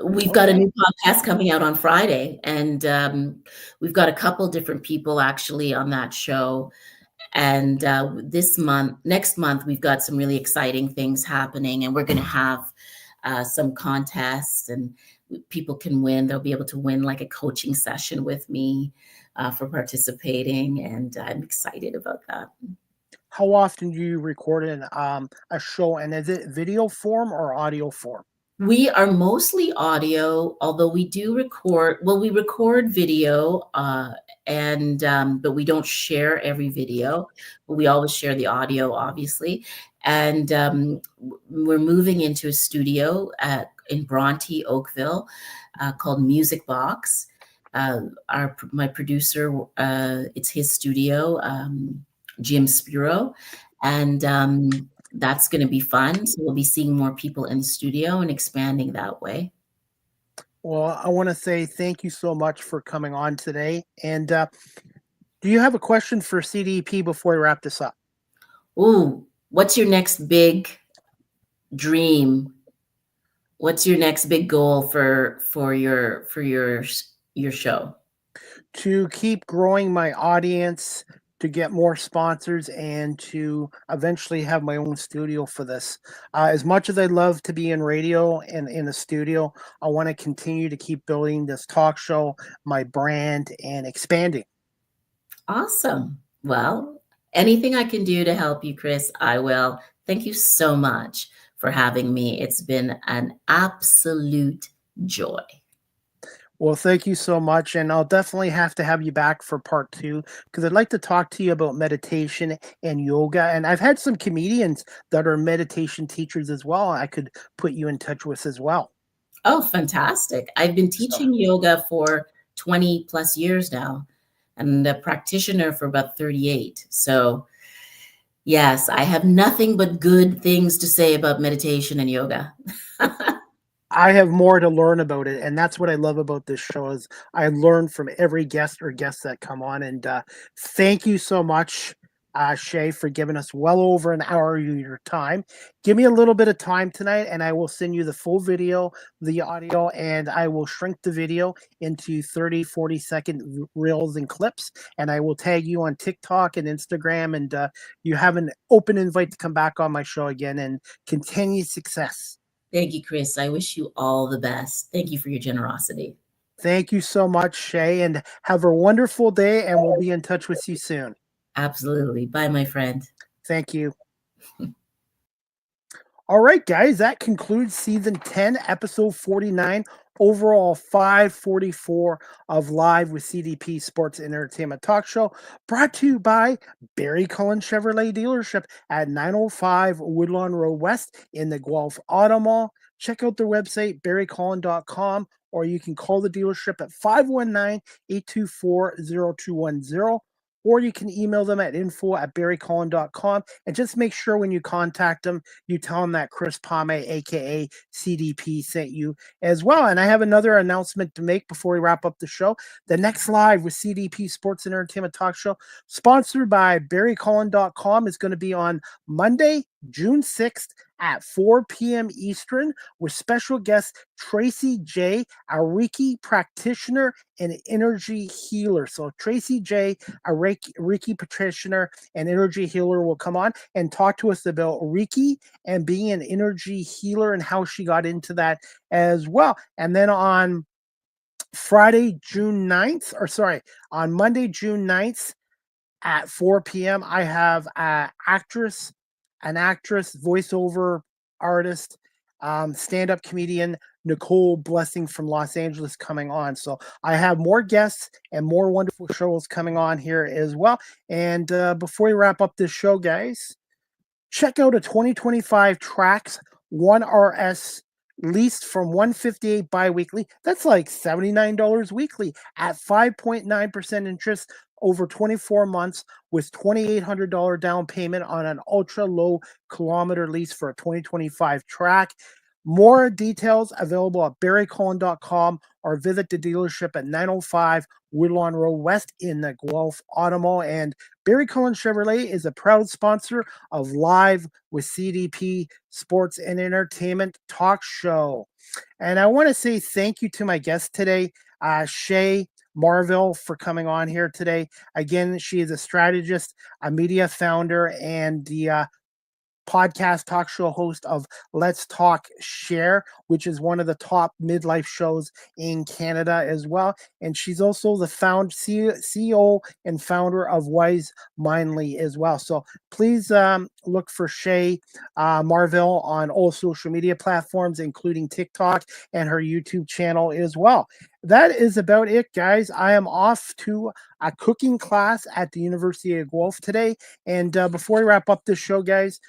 We've got a new podcast coming out on Friday, and we've got a couple different people actually on that show. And next month, we've got some really exciting things happening, and we're going to have some contests, and people can win. They'll be able to win like a coaching session with me for participating, and I'm excited about that. How often do you record a show, and is it video form or audio form? We are mostly audio, although we do record. Well, we record video, but we don't share every video. But we always share the audio, obviously. And we're moving into a studio in Bronte, Oakville, called Music Box. My producer, it's his studio, Jim Spiro, and that's going to be fun. So we'll be seeing more people in the studio and expanding that way. Well, I want to say thank you so much for coming on today. And do you have a question for CDP before we wrap this up? Ooh, what's your next big dream? What's your next big goal for your show? To keep growing my audience, to get more sponsors, and to eventually have my own studio for this. As much as I love to be in radio and in a studio, I want to continue to keep building this talk show, my brand, and expanding. Awesome. Well, anything I can do to help you, Chris, I will. Thank you so much for having me. It's been an absolute joy. Well, thank you so much. And I'll definitely have to have you back for part 2, because I'd like to talk to you about meditation and yoga. And I've had some comedians that are meditation teachers as well, I could put you in touch with as well. Oh, fantastic. I've been teaching yoga for 20 plus years now, and a practitioner for about 38. So yes, I have nothing but good things to say about meditation and yoga. I have more to learn about it, and that's what I love about this show is I learn from every guest or guests that come on. And thank you so much, Shay, for giving us well over an hour of your time. Give me a little bit of time tonight, and I will send you the full video, the audio, and I will shrink the video into 30, 40-second reels and clips, and I will tag you on TikTok and Instagram, and you have an open invite to come back on my show again, and continue success. Thank you, Chris. I wish you all the best. Thank you for your generosity. Thank you so much, Shay, and have a wonderful day, and we'll be in touch with you soon. Absolutely. Bye, my friend. Thank you. All right, guys, that concludes season 10, episode 49, overall 544 of Live with CDP Sports and Entertainment Talk Show, brought to you by Barry Cullen Chevrolet Dealership at 905 Woodlawn Road West in the Guelph Auto Mall. Check out their website, barrycullen.com, or you can call the dealership at 519-824-0210. or you can email them at info@barrycollin.com. And just make sure when you contact them, you tell them that Chris Pame, aka CDP, sent you as well. And I have another announcement to make before we wrap up the show. The next live with CDP Sports and Entertainment Talk Show, sponsored by barrycollin.com, is going to be on Monday, June 6th at 4 p.m. Eastern, with special guest Tracy J., a Reiki practitioner and energy healer. So Tracy J., a Reiki practitioner and energy healer, will come on and talk to us about Reiki and being an energy healer and how she got into that as well. And then on Monday, June 9th at 4 p.m., I have an actress, voiceover artist, stand-up comedian, Nicole Blessing from Los Angeles coming on. So I have more guests and more wonderful shows coming on here as well. And before we wrap up this show, guys, check out a 2025 Trax 1RS leased from 158 biweekly. That's like $79 weekly at 5.9% interest over 24 months with $2,800 down payment on an ultra low kilometer lease for a 2025 Track. More details available at barrycollin.com or visit the dealership at 905 Woodlawn Road West in the Guelph Auto Mall. And Barry Collin Chevrolet is a proud sponsor of Live with CDP Sports and Entertainment Talk Show. And I want to say thank you to my guest today, Shay Marville, for coming on here today. Again, she is a strategist, a media founder, and the podcast talk show host of Let's Talk Share, which is one of the top midlife shows in Canada as well. And she's also the CEO and founder of Wise Mindly as well. So please look for Shay Marville on all social media platforms, including TikTok and her YouTube channel as well. That is about it, guys. I am off to a cooking class at the University of Guelph today. And before we wrap up this show, guys,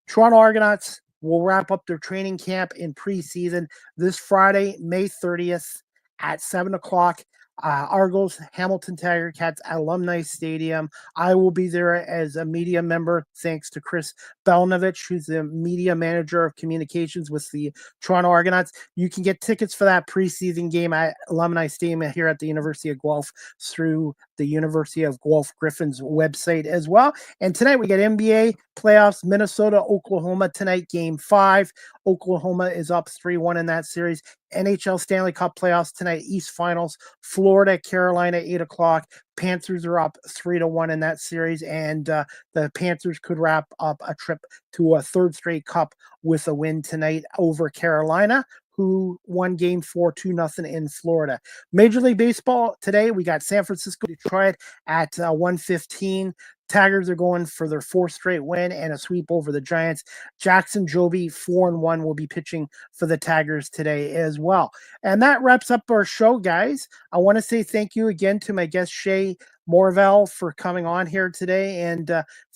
Toronto Argonauts will wrap up their training camp in preseason this Friday, May 30th at 7 o'clock. Argos, Hamilton Tiger Cats Alumni Stadium. I will be there as a media member, thanks to Chris Belnovich, who's the media manager of communications with the Toronto Argonauts. You can get tickets for that preseason game at Alumni Stadium here at the University of Guelph through the University of Guelph Griffins website as well. And tonight we got NBA playoffs, Minnesota, Oklahoma tonight, game 5. Oklahoma is up 3-1 in that series. NHL Stanley Cup playoffs tonight, East Finals, Florida, Carolina, 8 o'clock. Panthers are up 3-1 in that series, and the Panthers could wrap up a trip to a third straight cup with a win tonight over Carolina, who won game 4 2-0 in Florida. Major League Baseball today, we got San Francisco, Detroit at 1:15. Tigers are going for their 4th straight win and a sweep over the Giants. Jackson Joby, 4-1, will be pitching for the Tigers today as well. And that wraps up our show, guys. I want to say thank you again to my guest, Shay Marville, for coming on here today. And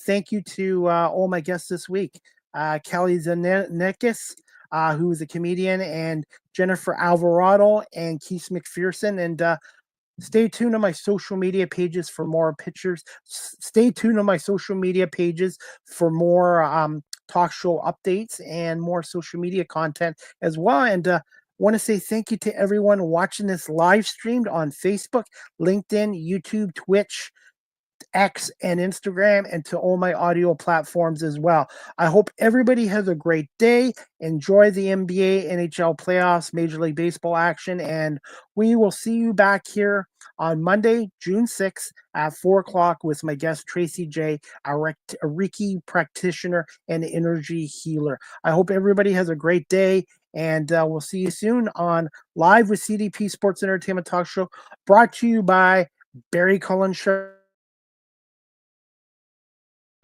thank you to all my guests this week. Kelly Zanekis, who is a comedian, and Jennifer Alvarado and Keith McPherson. And stay tuned on my social media pages for more pictures. Stay tuned on my social media pages for more talk show updates and more social media content as well. And want to say thank you to everyone watching this live streamed on Facebook, LinkedIn, YouTube, Twitch, X, and Instagram, and to all my audio platforms as well. I hope everybody has a great day. Enjoy the NBA, NHL playoffs, Major League Baseball action, and we will see you back here on Monday, June 6th at 4 o'clock with my guest, Tracy J., a Reiki practitioner and energy healer. I hope everybody has a great day, and we'll see you soon on Live with CDP Sports Entertainment Talk Show, brought to you by Barry Collin Chevrolet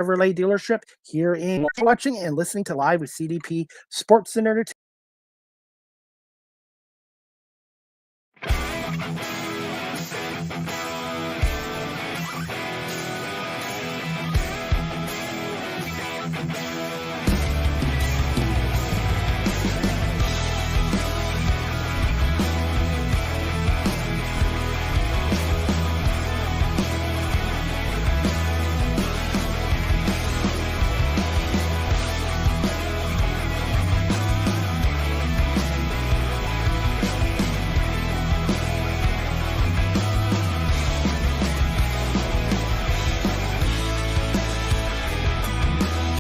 dealership here in watching and listening to Live with CDP Sports and Entertainment.